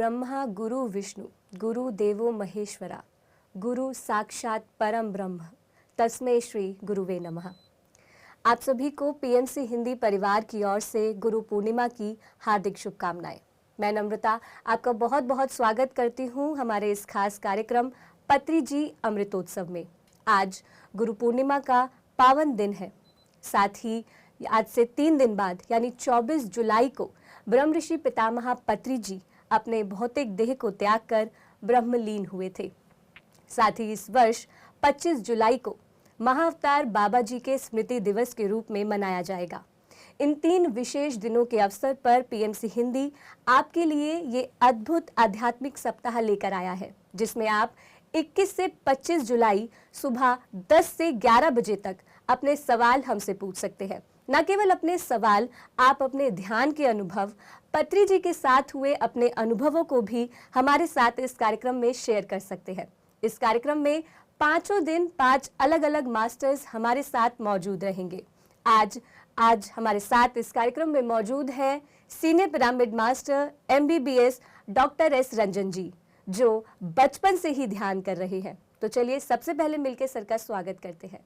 ब्रह्मा गुरु विष्णु गुरु देवो महेश्वरा गुरु साक्षात परम ब्रह्म तस्मै श्री गुरुवे नमः। आप सभी को पीएमसी हिंदी परिवार की ओर से गुरु पूर्णिमा की हार्दिक शुभकामनाएं। मैं नम्रता आपका बहुत बहुत स्वागत करती हूं हमारे इस खास कार्यक्रम पत्री जी अमृतोत्सव में। आज गुरु पूर्णिमा का पावन दिन है। साथ ही आज से 3 दिन बाद यानी 24 जुलाई को ब्रह्म ऋषि पितामह पत्री जी अपने भौतिक देह को त्याग कर ब्रह्मलीन हुए थे। साथ ही इस वर्ष 25 जुलाई को महाअवतार बाबा जी के स्मृति दिवस के रूप में मनाया जाएगा। इन 3 विशेष दिनों के अवसर पर पीएमसी हिंदी आपके लिए ये अद्भुत आध्यात्मिक सप्ताह लेकर आया है, जिसमें आप 21 से 25 जुलाई सुबह 10 से 11 बजे तक अपने सवाल हमसे पूछ सकते हैं। न केवल अपने सवाल, आप अपने ध्यान के अनुभव, पत्री जी के साथ हुए अपने अनुभवों को भी हमारे साथ इस कार्यक्रम में शेयर कर सकते हैं। इस कार्यक्रम में 5 दिन 5 अलग अलग मास्टर्स हमारे साथ मौजूद रहेंगे। आज हमारे साथ इस कार्यक्रम में मौजूद है senior pyramid master MBBS doctor S Ranjan ji, जो बचपन से ही ध्यान कर रहे हैं। तो चलिए सबसे पहले मिलकर सर का स्वागत करते हैं।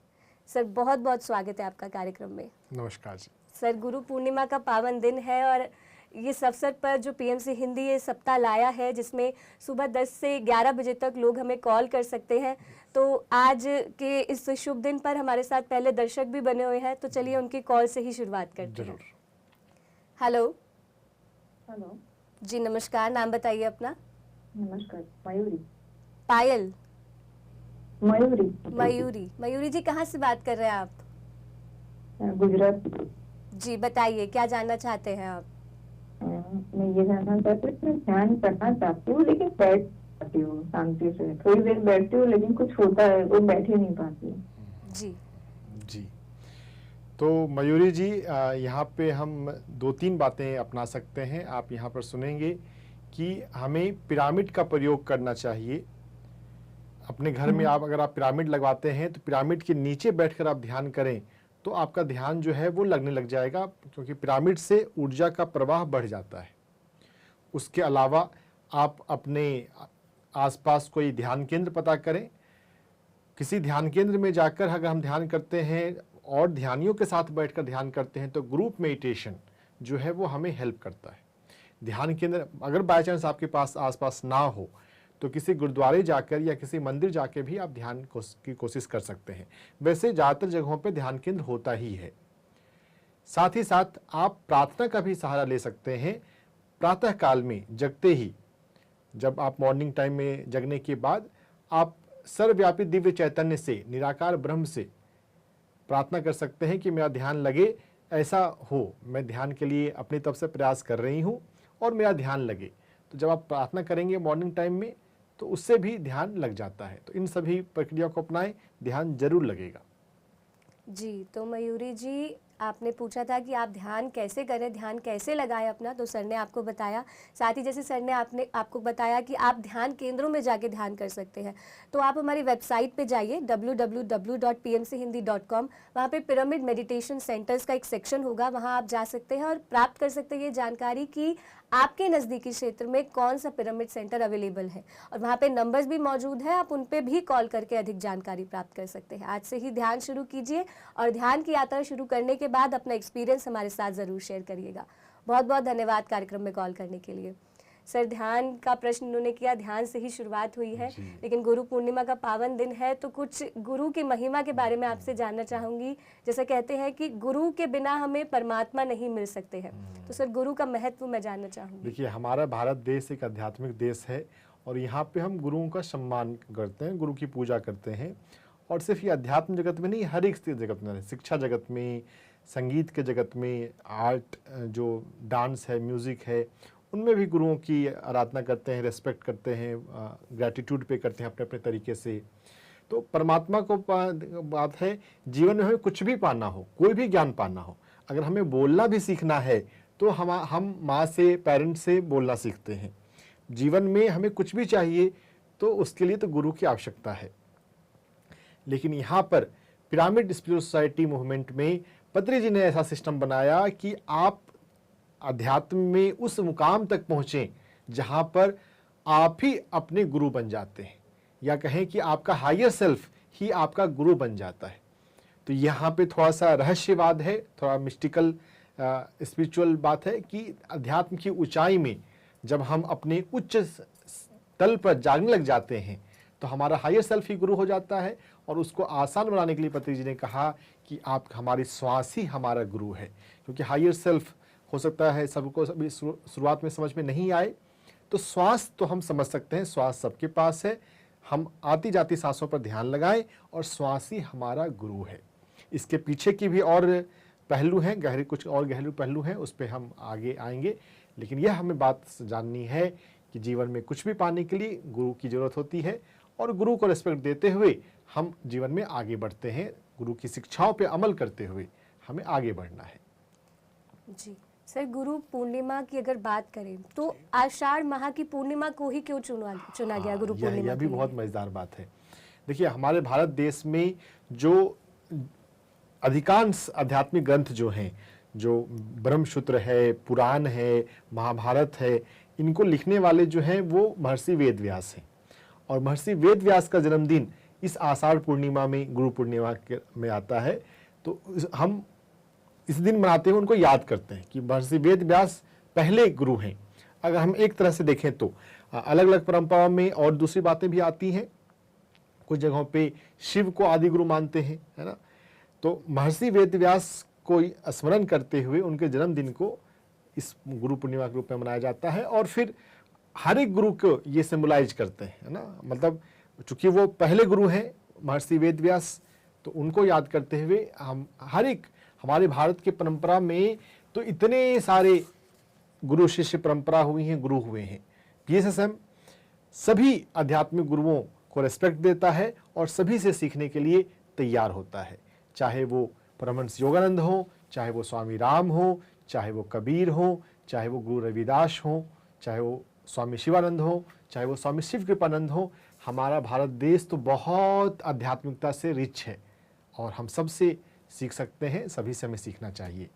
सर बहुत बहुत स्वागत है आपका कार्यक्रम में। नमस्कार जी। सर गुरु पूर्णिमा का पावन दिन है और इस अवसर पर जो पीएमसी हिंदी ये सप्ताह लाया है, जिसमें सुबह 10 से 11 बजे तक लोग हमें कॉल कर सकते हैं। तो आज के इस शुभ दिन पर हमारे साथ पहले दर्शक भी बने हुए हैं, तो चलिए उनकी कॉल से ही शुरुआत करते हैं। हेलो जी नमस्कार, नाम बताइए अपना। नमस्कार, मयूरी। पायल? मयूरी। मयूरी जी कहाँ से बात कर रहे हैं आप? गुजरात। जी बताइए, क्या जानना चाहते हैं आप? मैं ये जानना चाहती हूँ, मैं ध्यान करना चाहती हूँ लेकिन बैठ जाती हूँ शांति से, थोड़ी देर बैठती हूँ लेकिन कुछ होता है, वो बैठे नहीं पाती हूँ। जी तो मयूरी जी, यहाँ पे हम 2-3 बातें अपना सकते हैं। आप यहाँ पर सुनेंगे कि हमें पिरामिड का प्रयोग करना चाहिए। अपने घर में अगर आप पिरामिड लगवाते हैं तो पिरामिड के नीचे बैठकर आप ध्यान करें तो आपका ध्यान जो है वो लगने लग जाएगा, क्योंकि पिरामिड से ऊर्जा का प्रवाह बढ़ जाता है। उसके अलावा आप अपने आसपास कोई ध्यान केंद्र पता करें। किसी ध्यान केंद्र में जाकर अगर हम ध्यान करते हैं और ध्यानियों के साथ बैठकर ध्यान करते हैं तो ग्रुप मेडिटेशन जो है वो हमें हेल्प करता है। ध्यान केंद्र अगर बाय चांस आपके पास आसपास ना हो तो किसी गुरुद्वारे जाकर या किसी मंदिर जाकर भी आप ध्यान की कोशिश कर सकते हैं। वैसे ज़्यादातर जगहों पे ध्यान केंद्र होता ही है। साथ ही साथ आप प्रार्थना का भी सहारा ले सकते हैं। प्रातः काल में जगते ही, जब आप मॉर्निंग टाइम में जगने के बाद आप सर्वव्यापी दिव्य चैतन्य से, निराकार ब्रह्म से प्रार्थना कर सकते हैं कि मेरा ध्यान लगे, ऐसा हो, मैं ध्यान के लिए अपनी तरफ से प्रयास कर रही हूँ और मेरा ध्यान लगे। तो जब आप प्रार्थना करेंगे मॉर्निंग टाइम में तो उससे भी ध्यान लग जाता है। तो इन सभी प्रक्रिया को अपनाएं, ध्यान जरूर लगेगा। जी तो मयूरी जी, आपने पूछा था कि आप ध्यान कैसे करें, ध्यान कैसे लगाएं अपना, तो सर ने आपको बताया। साथ ही जैसे सर ने आपको बताया कि आप ध्यान केंद्रों में जाके ध्यान कर सकते हैं, तो आप हमारी वेबसाइट पे जाइए www.pmchindi.com। वहाँ पे पिरामिड मेडिटेशन सेंटर्स का एक सेक्शन होगा, वहाँ आप जा सकते हैं और प्राप्त कर सकते हैं ये जानकारी कि आपके नज़दीकी क्षेत्र में कौन सा पिरामिड सेंटर अवेलेबल है। और वहाँ पे नंबर्स भी मौजूद है, आप उन पे भी कॉल करके अधिक जानकारी प्राप्त कर सकते हैं। आज से ही ध्यान शुरू कीजिए और ध्यान की यात्रा शुरू करने के बाद अपना एक्सपीरियंस हमारे साथ ज़रूर शेयर करिएगा। बहुत बहुत धन्यवाद कार्यक्रम में कॉल करने के लिए। सर ध्यान का प्रश्न उन्होंने किया, ध्यान से ही शुरुआत हुई है, लेकिन गुरु पूर्णिमा का पावन दिन है तो कुछ गुरु की महिमा के बारे में आपसे जानना चाहूँगी। जैसा कहते हैं कि गुरु के बिना हमें परमात्मा नहीं मिल सकते हैं, तो सर गुरु का महत्व मैं जानना चाहूँगी। देखिए, हमारा भारत देश एक आध्यात्मिक देश है और यहाँ पे हम गुरुओं का सम्मान करते हैं, गुरु की पूजा करते हैं। और सिर्फ ये अध्यात्म जगत में नहीं, हर एक जगत में, शिक्षा जगत में, संगीत के जगत में, आर्ट जो डांस है, म्यूज़िक है, उनमें भी गुरुओं की आराधना करते हैं, रेस्पेक्ट करते हैं, ग्रैटिट्यूड पे करते हैं अपने अपने तरीके से। तो परमात्मा को बात है, जीवन में हमें कुछ भी पाना हो, कोई भी ज्ञान पाना हो, अगर हमें बोलना भी सीखना है तो हम माँ से, पेरेंट्स से बोलना सीखते हैं। जीवन में हमें कुछ भी चाहिए तो उसके लिए तो गुरु की आवश्यकता है। लेकिन यहाँ पर पिरामिड स्पिरिचुअल सोसाइटी मूवमेंट में पत्री जी ने ऐसा सिस्टम बनाया कि आप अध्यात्म में उस मुकाम तक पहुँचें जहाँ पर आप ही अपने गुरु बन जाते हैं, या कहें कि आपका हायर सेल्फ ही आपका गुरु बन जाता है। तो यहाँ पे थोड़ा सा रहस्यवाद है, थोड़ा मिस्टिकल स्पिरिचुअल बात है कि अध्यात्म की ऊंचाई में जब हम अपने उच्च तल पर जागने लग जाते हैं तो हमारा हायर सेल्फ ही गुरु हो जाता है। और उसको आसान बनाने के लिए पत्री जी ने कहा कि आप हमारी श्वास ही हमारा गुरु है, क्योंकि हायर सेल्फ हो सकता है सबको सभी शुरुआत में समझ में नहीं आए, तो श्वास तो हम समझ सकते हैं, श्वास सबके पास है। हम आती जाती सांसों पर ध्यान लगाएं और श्वास ही हमारा गुरु है। इसके पीछे की भी और पहलू हैं, गहरे कुछ और गहरे पहलू हैं, उस पर हम आगे आएंगे। लेकिन यह हमें बात जाननी है कि जीवन में कुछ भी पाने के लिए गुरु की जरूरत होती है, और गुरु को रिस्पेक्ट देते हुए हम जीवन में आगे बढ़ते हैं। गुरु की शिक्षाओं पे अमल करते हुए हमें आगे बढ़ना है। जी सर, गुरु पूर्णिमा की अगर बात करें तो आषाढ़ माह की पूर्णिमा को ही क्यों चुना गया गुरु पूर्णिमा? यह भी बहुत मजेदार बात है। देखिए, हमारे भारत देश में जो अधिकांश आध्यात्मिक ग्रंथ जो हैं, जो ब्रह्मसूत्र है, पुराण है, महाभारत है, इनको लिखने वाले जो हैं वो महर्षि वेद व्यास हैं। और महर्षि वेद व्यास का जन्मदिन इस आषाढ़ पूर्णिमा में, गुरु पूर्णिमा में आता है। तो हम इस दिन मनाते हुए उनको याद करते हैं कि महर्षि वेद व्यास पहले गुरु हैं। अगर हम एक तरह से देखें तो अलग अलग परंपराओं में और दूसरी बातें भी आती हैं। कुछ जगहों पे शिव को आदि गुरु मानते हैं, है ना। तो महर्षि वेद व्यास को स्मरण करते हुए उनके जन्मदिन को इस गुरु पूर्णिमा के रूप में मनाया जाता है। और फिर हर एक गुरु को ये सिंबलाइज करते हैं, है ना। मतलब चूंकि वो पहले गुरु हैं महर्षि वेद व्यास, तो उनको याद करते हुए हम हर एक, हमारे भारत की परंपरा में तो इतने सारे गुरु शिष्य परंपरा हुई हैं, गुरु हुए हैं। PSSM सभी आध्यात्मिक गुरुओं को रेस्पेक्ट देता है और सभी से सीखने के लिए तैयार होता है, चाहे वो परमहंस योगानंद हो, चाहे वो स्वामी राम हो, चाहे वो कबीर हो, चाहे वो गुरु रविदास हो, चाहे वो स्वामी शिवानंद हो, चाहे वो स्वामी शिव कृपानंद हो। हमारा भारत देश तो बहुत आध्यात्मिकता से रिच है और हम सबसे सीख सकते हैं, सभी से हमें सीखना चाहिए।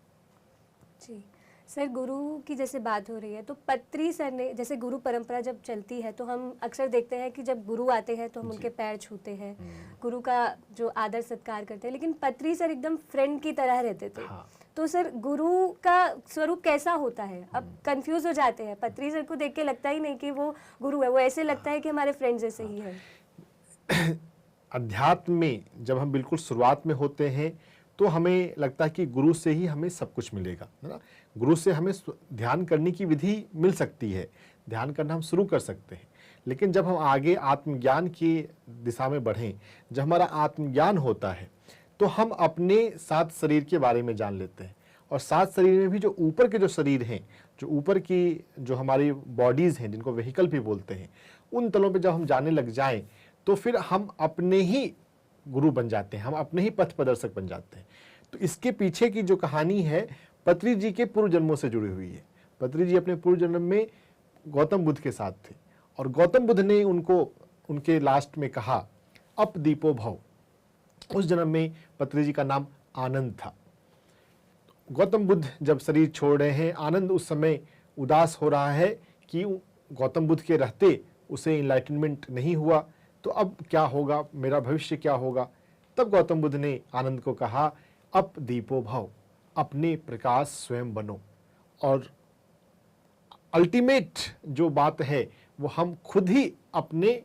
जी सर, गुरु की जैसे बात हो रही है तो पत्री सर ने, जैसे गुरु परंपरा जब चलती है तो हम अक्सर देखते हैं कि जब गुरु आते हैं तो हम उनके पैर छूते हैं, गुरु का जो आदर सत्कार करते हैं। लेकिन पत्री सर एकदम फ्रेंड की तरह रहते थे। हाँ। तो सर गुरु का स्वरूप कैसा होता है? अब कंफ्यूज हो जाते हैं, पत्री सर को देख के लगता ही नहीं कि वो गुरु है, वो ऐसे लगता है कि हमारे फ्रेंड जैसे ही है। अध्यात्म में जब हम बिल्कुल शुरुआत में होते हैं तो हमें लगता है कि गुरु से ही हमें सब कुछ मिलेगा, है ना। गुरु से हमें ध्यान करने की विधि मिल सकती है, ध्यान करना हम शुरू कर सकते हैं। लेकिन जब हम आगे आत्मज्ञान की दिशा में बढ़ें, जब हमारा आत्मज्ञान होता है तो हम अपने 7 शरीर के बारे में जान लेते हैं। और 7 शरीर में भी जो ऊपर के जो शरीर हैं, जो ऊपर की जो हमारी बॉडीज़ हैं, जिनको व्हीकल भी बोलते हैं, उन तलों पे जब हम जाने लग जाएं तो फिर हम अपने ही गुरु बन जाते हैं, हम अपने ही पथ प्रदर्शक बन जाते हैं। तो इसके पीछे की जो कहानी है पत्री जी के पूर्व जन्मों से जुड़ी हुई है। पत्री जी अपने पूर्व जन्म में गौतम बुद्ध के साथ थे और गौतम बुद्ध ने उनको उनके लास्ट में कहा अप दीपो भव। उस जन्म में पत्री जी का नाम आनंद था। गौतम बुद्ध जब शरीर छोड़ रहे हैं, आनंद उस समय उदास हो रहा है कि गौतम बुद्ध के रहते उसे इनलाइटनमेंट नहीं हुआ, तो अब क्या होगा, मेरा भविष्य क्या होगा। तब गौतम बुद्ध ने आनंद को कहा अप दीपो भव, अपने प्रकाश स्वयं बनो। और अल्टीमेट जो बात है वो हम खुद ही अपने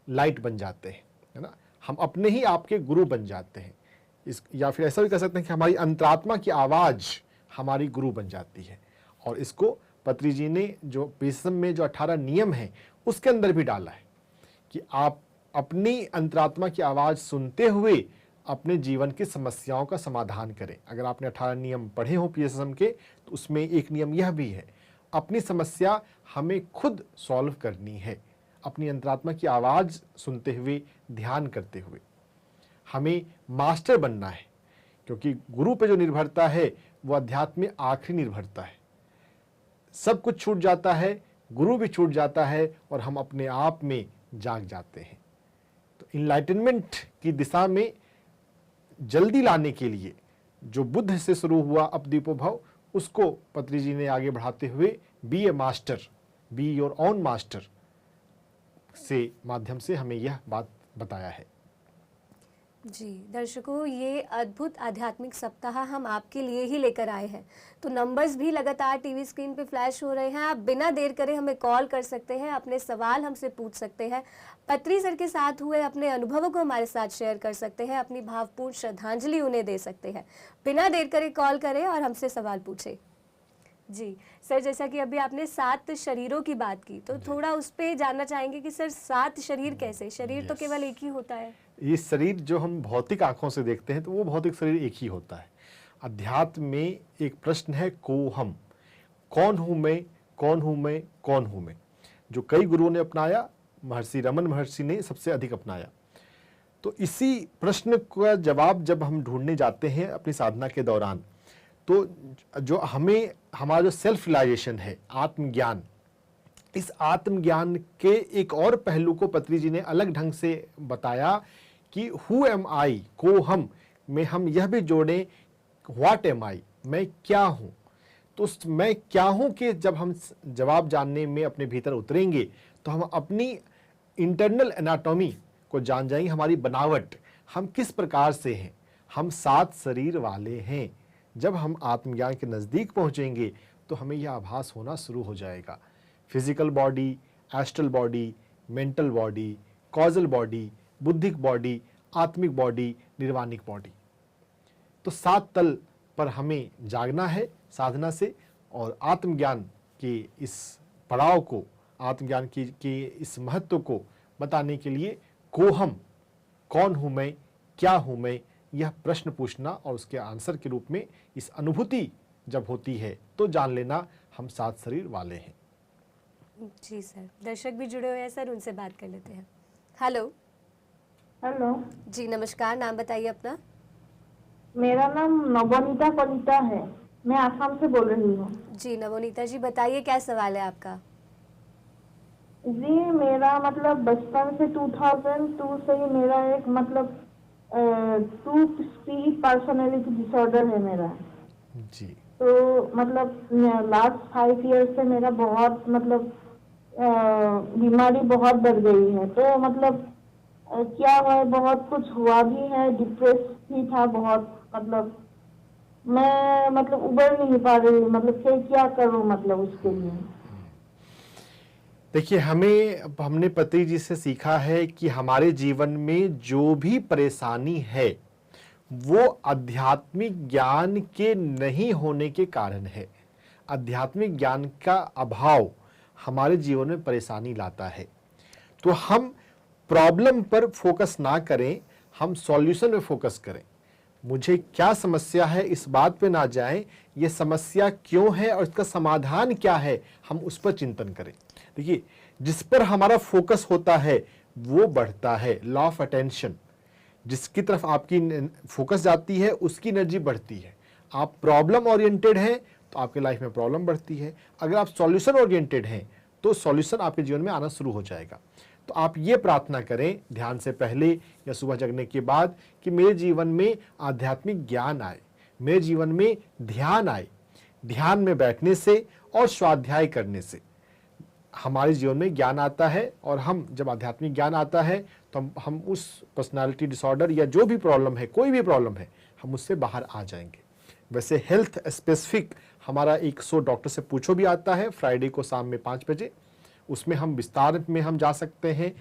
लाइट बन जाते हैं, है ना। हम अपने ही आपके गुरु बन जाते हैं। या फिर ऐसा भी कह सकते हैं कि हमारी अंतरात्मा की आवाज़ हमारी गुरु बन जाती है। और इसको पत्री जी ने जो PSSM में जो 18 नियम हैं उसके अंदर भी डाला है कि आप अपनी अंतरात्मा की आवाज़ सुनते हुए अपने जीवन की समस्याओं का समाधान करें। अगर आपने 18 नियम पढ़े हो PSSM के तो उसमें एक नियम यह भी है, अपनी समस्या हमें खुद सॉल्व करनी है। अपनी अंतरात्मा की आवाज़ सुनते हुए, ध्यान करते हुए हमें मास्टर बनना है, क्योंकि गुरु पे जो निर्भरता है वो अध्यात्म में आखिरी निर्भरता है। सब कुछ छूट जाता है, गुरु भी छूट जाता है और हम अपने आप में जाग जाते हैं। तो इनलाइटनमेंट की दिशा में जल्दी लाने के लिए जो बुद्ध से शुरू हुआ अप दीपो भव, उसको पत्री जी ने आगे बढ़ाते हुए be a master, be your own master, से माध्यम से हमें यह बात बताया है। जी दर्शकों, ये अद्भुत आध्यात्मिक सप्ताह हम आपके लिए ही लेकर आए हैं। तो नंबर्स भी लगातार टीवी स्क्रीन पे फ्लैश हो रहे हैं। आप बिना देर करे हमें कॉल कर सकते हैं, अपने सवाल हमसे पूछ सकते हैं, पत्री सर के साथ हुए अपने अनुभवों को हमारे साथ शेयर कर सकते हैं, अपनी भावपूर्ण श्रद्धांजलि उन्हें दे सकते हैं। बिना देर करे कॉल करें और हमसे सवाल पूछें। जी सर, जैसा कि अभी आपने 7 शरीरों की बात की, तो थोड़ा उस पे जानना चाहेंगे कि सर 7 शरीर कैसे? शरीर तो केवल एक ही होता है। ये शरीर जो हम भौतिक आंखों से देखते हैं तो वो भौतिक शरीर एक ही होता है। अध्यात्म में एक प्रश्न है को हम, कौन हूं मैं, कौन हूं मैं, कौन हूं मैं, जो कई गुरुओं ने अपनाया, महर्षि रमन महर्षि ने सबसे अधिक अपनाया। तो इसी प्रश्न का जवाब जब हम ढूंढने जाते हैं अपनी साधना के दौरान, तो जो हमें हमारा जो सेल्फ रियलाइजेशन है, आत्मज्ञान, इस आत्मज्ञान के एक और पहलू को पत्री जी ने अलग ढंग से बताया कि हु एम आई, को हम में हम यह भी जोड़ें व्हाट एम आई, मैं क्या हूं। तो उस मैं क्या हूं के जब हम जवाब जानने में अपने भीतर उतरेंगे तो हम अपनी इंटरनल एनाटॉमी को जान जाएंगे, हमारी बनावट, हम किस प्रकार से हैं। हम 7 शरीर वाले हैं। जब हम आत्मज्ञान के नज़दीक पहुंचेंगे तो हमें यह आभास होना शुरू हो जाएगा। Physical body, astral body, mental body, causal body, बुद्धिक बॉडी, आत्मिक बॉडी, निर्वाणिक बॉडी। तो 7 तल पर हमें जागना है साधना से, और आत्मज्ञान के इस पड़ाव को, आत्मज्ञान के इस महत्व को बताने के लिए को हम, कौन हूं मैं, क्या हूं मैं, यह प्रश्न पूछना और उसके आंसर के रूप में इस अनुभूति जब होती है तो जान लेना हम 7 शरीर वाले हैं। जी सर, दर्शक भी जुड़े हुए हैं सर, उनसे बात कर लेते हैं। हेलो। हेलो, जी नमस्कार, नाम बताइए अपना। मेरा नाम नवनीता कलिता है, मैं आसाम से बोल रही हूँ। जी नवनीता जी, बताइए क्या सवाल है आपका? जी मेरा मतलब बचपन से 2002 से ही मेरा एक मतलब 2 पर्सनैलिटी डिसऑर्डर है मेरा। जी। तो मतलब लास्ट 5 ईयर से मेरा बहुत मतलब बीमारी बहुत बढ़ गई है। तो मतलब क्या है, बहुत कुछ हुआ भी है, डिप्रेस भी था बहुत। मतलब मैं मतलब उबर नहीं पा रही, मतलब फिर क्या करूं मतलब उसके लिए। देखिए, हमने पत्री जी से सीखा है कि हमारे जीवन में जो भी परेशानी है वो आध्यात्मिक ज्ञान के नहीं होने के कारण है। आध्यात्मिक ज्ञान का अभाव हमारे जीवन में परेशानी लाता है। तो हम प्रॉब्लम पर फोकस ना करें, हम सॉल्यूशन पे फोकस करें। मुझे क्या समस्या है इस बात पे ना जाएं, ये समस्या क्यों है और इसका समाधान क्या है, हम उस पर चिंतन करें। देखिए, जिस पर हमारा फोकस होता है वो बढ़ता है। लॉ ऑफ अटेंशन, जिसकी तरफ आपकी फोकस जाती है उसकी एनर्जी बढ़ती है। आप प्रॉब्लम ओरिएंटेड हैं तो आपके लाइफ में प्रॉब्लम बढ़ती है। अगर आप सॉल्यूशन ओरिएंटेड हैं तो सॉल्यूशन आपके जीवन में आना शुरू हो जाएगा। तो आप ये प्रार्थना करें ध्यान से पहले या सुबह जगने के बाद कि मेरे जीवन में आध्यात्मिक ज्ञान आए, मेरे जीवन में ध्यान आए। ध्यान में बैठने से और स्वाध्याय करने से हमारे जीवन में ज्ञान आता है, और हम जब आध्यात्मिक ज्ञान आता है तो हम उस पर्सनालिटी डिसऑर्डर या जो भी प्रॉब्लम है, कोई भी प्रॉब्लम है, हम उससे बाहर आ जाएंगे। वैसे हेल्थ स्पेसिफिक हमारा एक शो डॉक्टर से पूछो भी आता है फ्राइडे को शाम में 5 बजे, उसमें हम विस्तार में हम जा सकते हैं।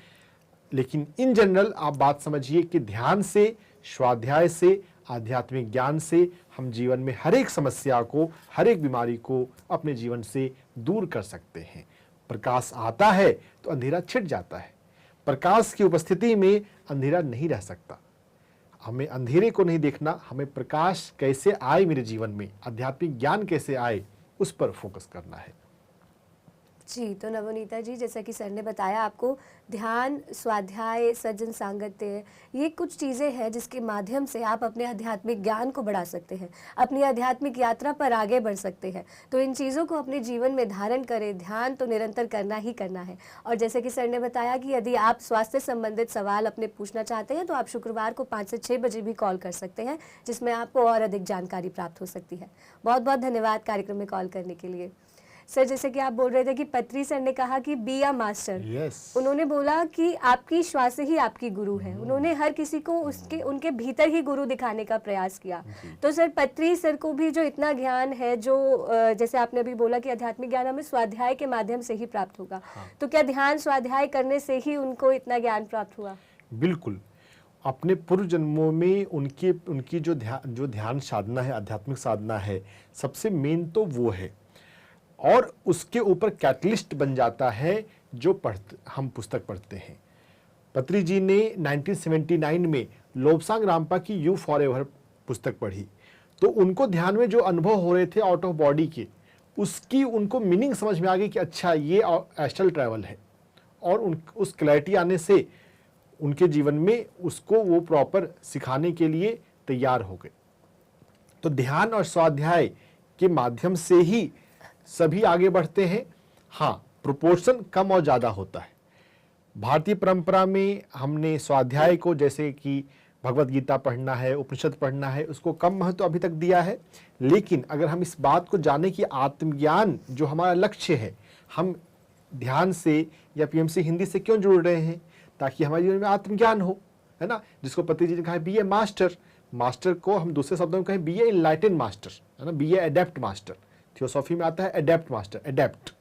लेकिन इन जनरल आप बात समझिए कि ध्यान से, स्वाध्याय से, आध्यात्मिक ज्ञान से हम जीवन में हर एक समस्या को, हर एक बीमारी को अपने जीवन से दूर कर सकते हैं। प्रकाश आता है तो अंधेरा छिट जाता है। प्रकाश की उपस्थिति में अंधेरा नहीं रह सकता। हमें अंधेरे को नहीं देखना, हमें प्रकाश कैसे आए मेरे जीवन में, आध्यात्मिक ज्ञान कैसे आए, उस पर फोकस करना है। जी, तो नवनीता जी, जैसा कि सर ने बताया आपको, ध्यान, स्वाध्याय, सज्जन सांगत्य, ये कुछ चीज़ें हैं जिसके माध्यम से आप अपने आध्यात्मिक ज्ञान को बढ़ा सकते हैं, अपनी आध्यात्मिक यात्रा पर आगे बढ़ सकते हैं। तो इन चीज़ों को अपने जीवन में धारण करें। ध्यान तो निरंतर करना ही करना है। और जैसे कि सर ने बताया कि यदि आप स्वास्थ्य संबंधित सवाल अपने पूछना चाहते हैं तो आप शुक्रवार को 5 से 6 बजे भी कॉल कर सकते हैं, जिसमें आपको और अधिक जानकारी प्राप्त हो सकती है। बहुत बहुत धन्यवाद कार्यक्रम में कॉल करने के लिए। सर जैसे कि आप बोल रहे थे कि पत्री सर ने कहा कि बी अ मास्टर, यस, उन्होंने बोला कि आपकी श्वास ही आपकी गुरु है। उन्होंने हर किसी को उसके उनके भीतर ही गुरु दिखाने का प्रयास किया। तो सर पत्री सर को भी जो इतना ज्ञान है, जो जैसे आपने अभी बोला कि आध्यात्मिक ज्ञान हमें स्वाध्याय के माध्यम से ही प्राप्त होगा, तो क्या ध्यान स्वाध्याय करने से ही उनको इतना ज्ञान प्राप्त हुआ? बिल्कुल। अपने पूर्व जन्मों में उनकी जो ध्यान साधना है, आध्यात्मिक साधना है, सबसे मेन तो वो है, और उसके ऊपर कैटलिस्ट बन जाता है जो हम पुस्तक पढ़ते हैं। पत्री जी ने 1979 में लोब्सांग रामपा की यू फॉर एवर पुस्तक पढ़ी, तो उनको ध्यान में जो अनुभव हो रहे थे आउट ऑफ बॉडी के, उसकी उनको मीनिंग समझ में आ गई कि अच्छा ये एस्ट्रल ट्रैवल है, और उस क्लैरिटी आने से उनके जीवन में उसको वो प्रॉपर सिखाने के लिए तैयार हो गए। तो ध्यान और स्वाध्याय के माध्यम से ही सभी आगे बढ़ते हैं। हाँ, प्रोपोर्शन कम और ज़्यादा होता है। भारतीय परंपरा में हमने स्वाध्याय को, जैसे कि भगवत गीता पढ़ना है, उपनिषद पढ़ना है, उसको कम महत्व अभी तक दिया है। लेकिन अगर हम इस बात को जाने कि आत्मज्ञान जो हमारा लक्ष्य है, हम ध्यान से या पीएमसी हिंदी से क्यों जुड़ रहे हैं, ताकि हमारे जीवन में आत्मज्ञान हो, है ना। जिसको पत्री जी ने कहा बी ए मास्टर, मास्टर को हम दूसरे शब्दों में कहें बी ए इनलाइटेन मास्टर, है ना, बी ए एडेप्ट मास्टर। थियोसॉफी में आता है एडेप्ट मास्टर, एडेप्ट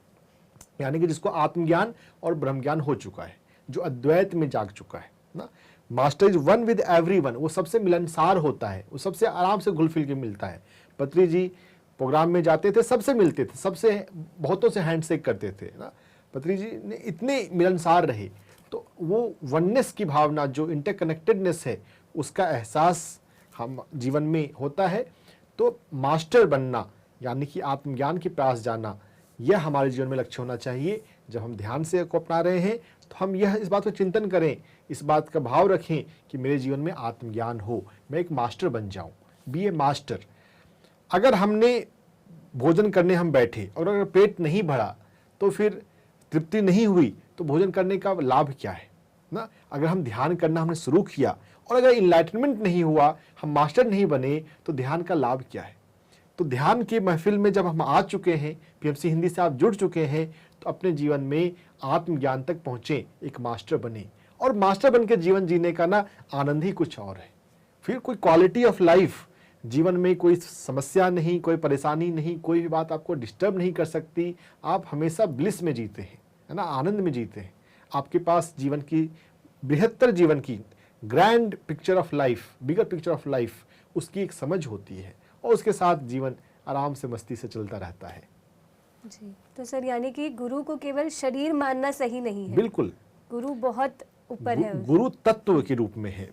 यानी कि जिसको आत्मज्ञान और ब्रह्म ज्ञान हो चुका है, जो अद्वैत में जाग चुका है ना। Master is one with everyone, वो सबसे मिलनसार होता है, वो सबसे आराम से घुल फिल के मिलता है। पत्री जी प्रोग्राम में जाते थे, सबसे मिलते थे, सबसे बहुतों से हैंडशेक करते थे ना। पत्री जी ने इतने मिलनसार रहे, तो वो वननेस की भावना, जो इंटरकनेक्टेडनेस है, उसका एहसास हम जीवन में होता है। तो मास्टर बनना यानी कि आत्मज्ञान के पास जाना, यह हमारे जीवन में लक्ष्य होना चाहिए। जब हम ध्यान से को अपना रहे हैं तो हम इस बात को चिंतन करें, इस बात का भाव रखें कि मेरे जीवन में आत्मज्ञान हो, मैं एक मास्टर बन जाऊं, बी ए मास्टर। अगर हमने भोजन करने हम बैठे और अगर पेट नहीं भरा, तो फिर तृप्ति नहीं हुई, तो भोजन करने का लाभ क्या है ना। अगर हम ध्यान करना हमने शुरू किया और अगर इनलाइटनमेंट नहीं हुआ, हम मास्टर नहीं बने, तो ध्यान का लाभ क्या है। तो ध्यान की महफिल में जब हम आ चुके हैं, पीएमसी हिंदी से आप जुड़ चुके हैं, तो अपने जीवन में आत्मज्ञान तक पहुंचे, एक मास्टर बने। और मास्टर बन के जीवन जीने का ना आनंद ही कुछ और है। फिर कोई क्वालिटी ऑफ लाइफ, जीवन में कोई समस्या नहीं, कोई परेशानी नहीं, कोई भी बात आपको डिस्टर्ब नहीं कर सकती। आप हमेशा ब्लिस में जीते हैं, है ना, आनंद में जीते हैं। आपके पास जीवन की, बृहत्तर जीवन की, grand picture of life, bigger picture of life, उसकी एक समझ होती है, और उसके साथ जीवन आराम से मस्ती से चलता रहता है। जी, तो सर यानी कि गुरु को केवल शरीर मानना सही नहीं है। बिल्कुल, गुरु बहुत ऊपर है। गुरु तत्व के रूप में है,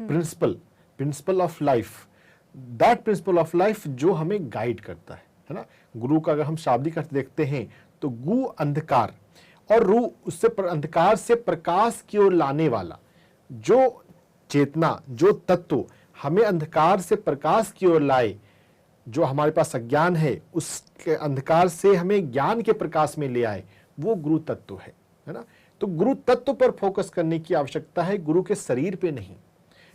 principle of life, that principle of life जो हमें गाइड करता है ना। गुरु का अगर हम शाब्दिक अर्थ देखते हैं तो गु अंधकार और रू, उससे अंधकार से प्रकाश की ओर लाने वाला जो चेतना, जो तत्व हमें अंधकार से प्रकाश की ओर लाए, जो हमारे पास अज्ञान है उसके अंधकार से हमें ज्ञान के प्रकाश में ले आए, वो गुरु तत्व है ना। तो गुरु तत्व पर फोकस करने की आवश्यकता है, गुरु के शरीर पे नहीं।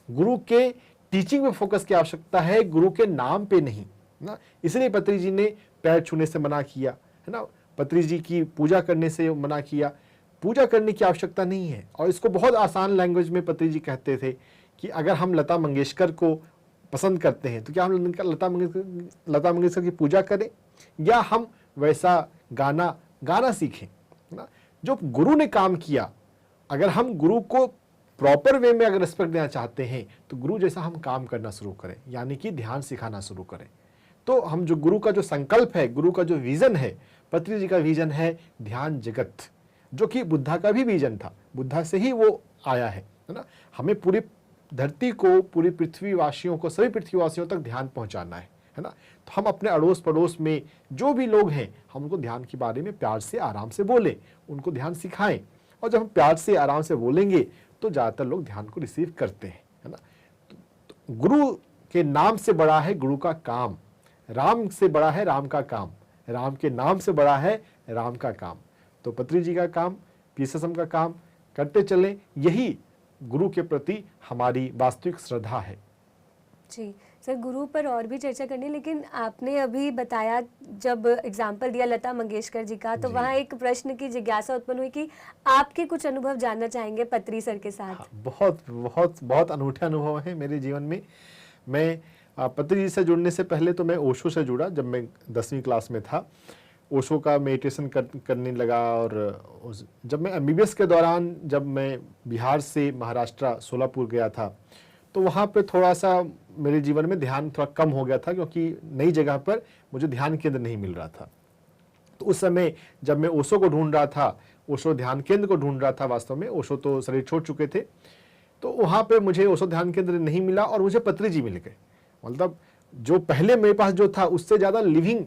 गुरु के टीचिंग पे फोकस की आवश्यकता है, गुरु के नाम पे नहीं ना। इसलिए पत्री जी ने पैर छूने से मना किया, है ना। पत्री जी की पूजा करने से मना किया। पूजा करने की आवश्यकता नहीं है। और इसको बहुत आसान लैंग्वेज में पत्री जी कहते थे कि अगर हम लता मंगेशकर को पसंद करते हैं तो क्या हम लता मंगेशकर की पूजा करें, या हम वैसा गाना सीखें ना जो गुरु ने काम किया। अगर हम गुरु को प्रॉपर वे में अगर रिस्पेक्ट देना चाहते हैं तो गुरु जैसा हम काम करना शुरू करें, यानी कि ध्यान सिखाना शुरू करें। तो हम जो गुरु का जो संकल्प है, गुरु का जो विजन है, पत्री जी का विजन है ध्यान जगत, जो कि बुद्धा का भी विजन था, बुद्धा से ही वो आया है ना। हमें पूरी धरती को, पूरी पृथ्वीवासियों को, सभी पृथ्वीवासियों तक ध्यान पहुंचाना है ना। तो हम अपने अड़ोस पड़ोस में जो भी लोग हैं, हम उनको ध्यान के बारे में प्यार से आराम से बोलें, उनको ध्यान सिखाएं। और जब हम प्यार से आराम से बोलेंगे तो ज़्यादातर लोग ध्यान को रिसीव करते हैं, है ना। तो गुरु के नाम से बड़ा है गुरु का काम, राम से बड़ा है राम का काम, राम के नाम से बड़ा है राम का काम। तो पत्री जी का काम, पीएसएसएम का काम करते चलें, यही गुरु के प्रति हमारी वास्तविक श्रद्धा है। जी सर गुरु पर और भी चर्चा करनी, लेकिन आपने अभी बताया, जब एग्जाम्पल दिया लता मंगेशकर जी का, तो जी। वहाँ एक प्रश्न की जिज्ञासा उत्पन्न हुई कि आपके कुछ अनुभव जानना चाहेंगे पत्री सर के साथ। हाँ, बहुत बहुत बहुत अनूठे अनुभव हैं मेरे जीवन में। मैं पत्री जी से जुड़ने से पहले तो मैं ओशो से जुड़ा जब मैं 10वीं क्लास में था। ओशो का मेडिटेशन करने लगा, और जब मैं एमबीबीएस के दौरान जब मैं बिहार से महाराष्ट्र सोलापुर गया था, तो वहाँ पे थोड़ा सा मेरे जीवन में ध्यान थोड़ा कम हो गया था, क्योंकि नई जगह पर मुझे ध्यान केंद्र नहीं मिल रहा था। तो उस समय जब मैं ओशो को ढूंढ रहा था, ओशो ध्यान केंद्र को ढूंढ रहा था, वास्तव में ओशो तो शरीर छोड़ चुके थे, तो वहाँ पे मुझे ओशो ध्यान केंद्र नहीं मिला और मुझे पत्री जी मिल गए। मतलब जो पहले मेरे पास जो था उससे ज़्यादा लिविंग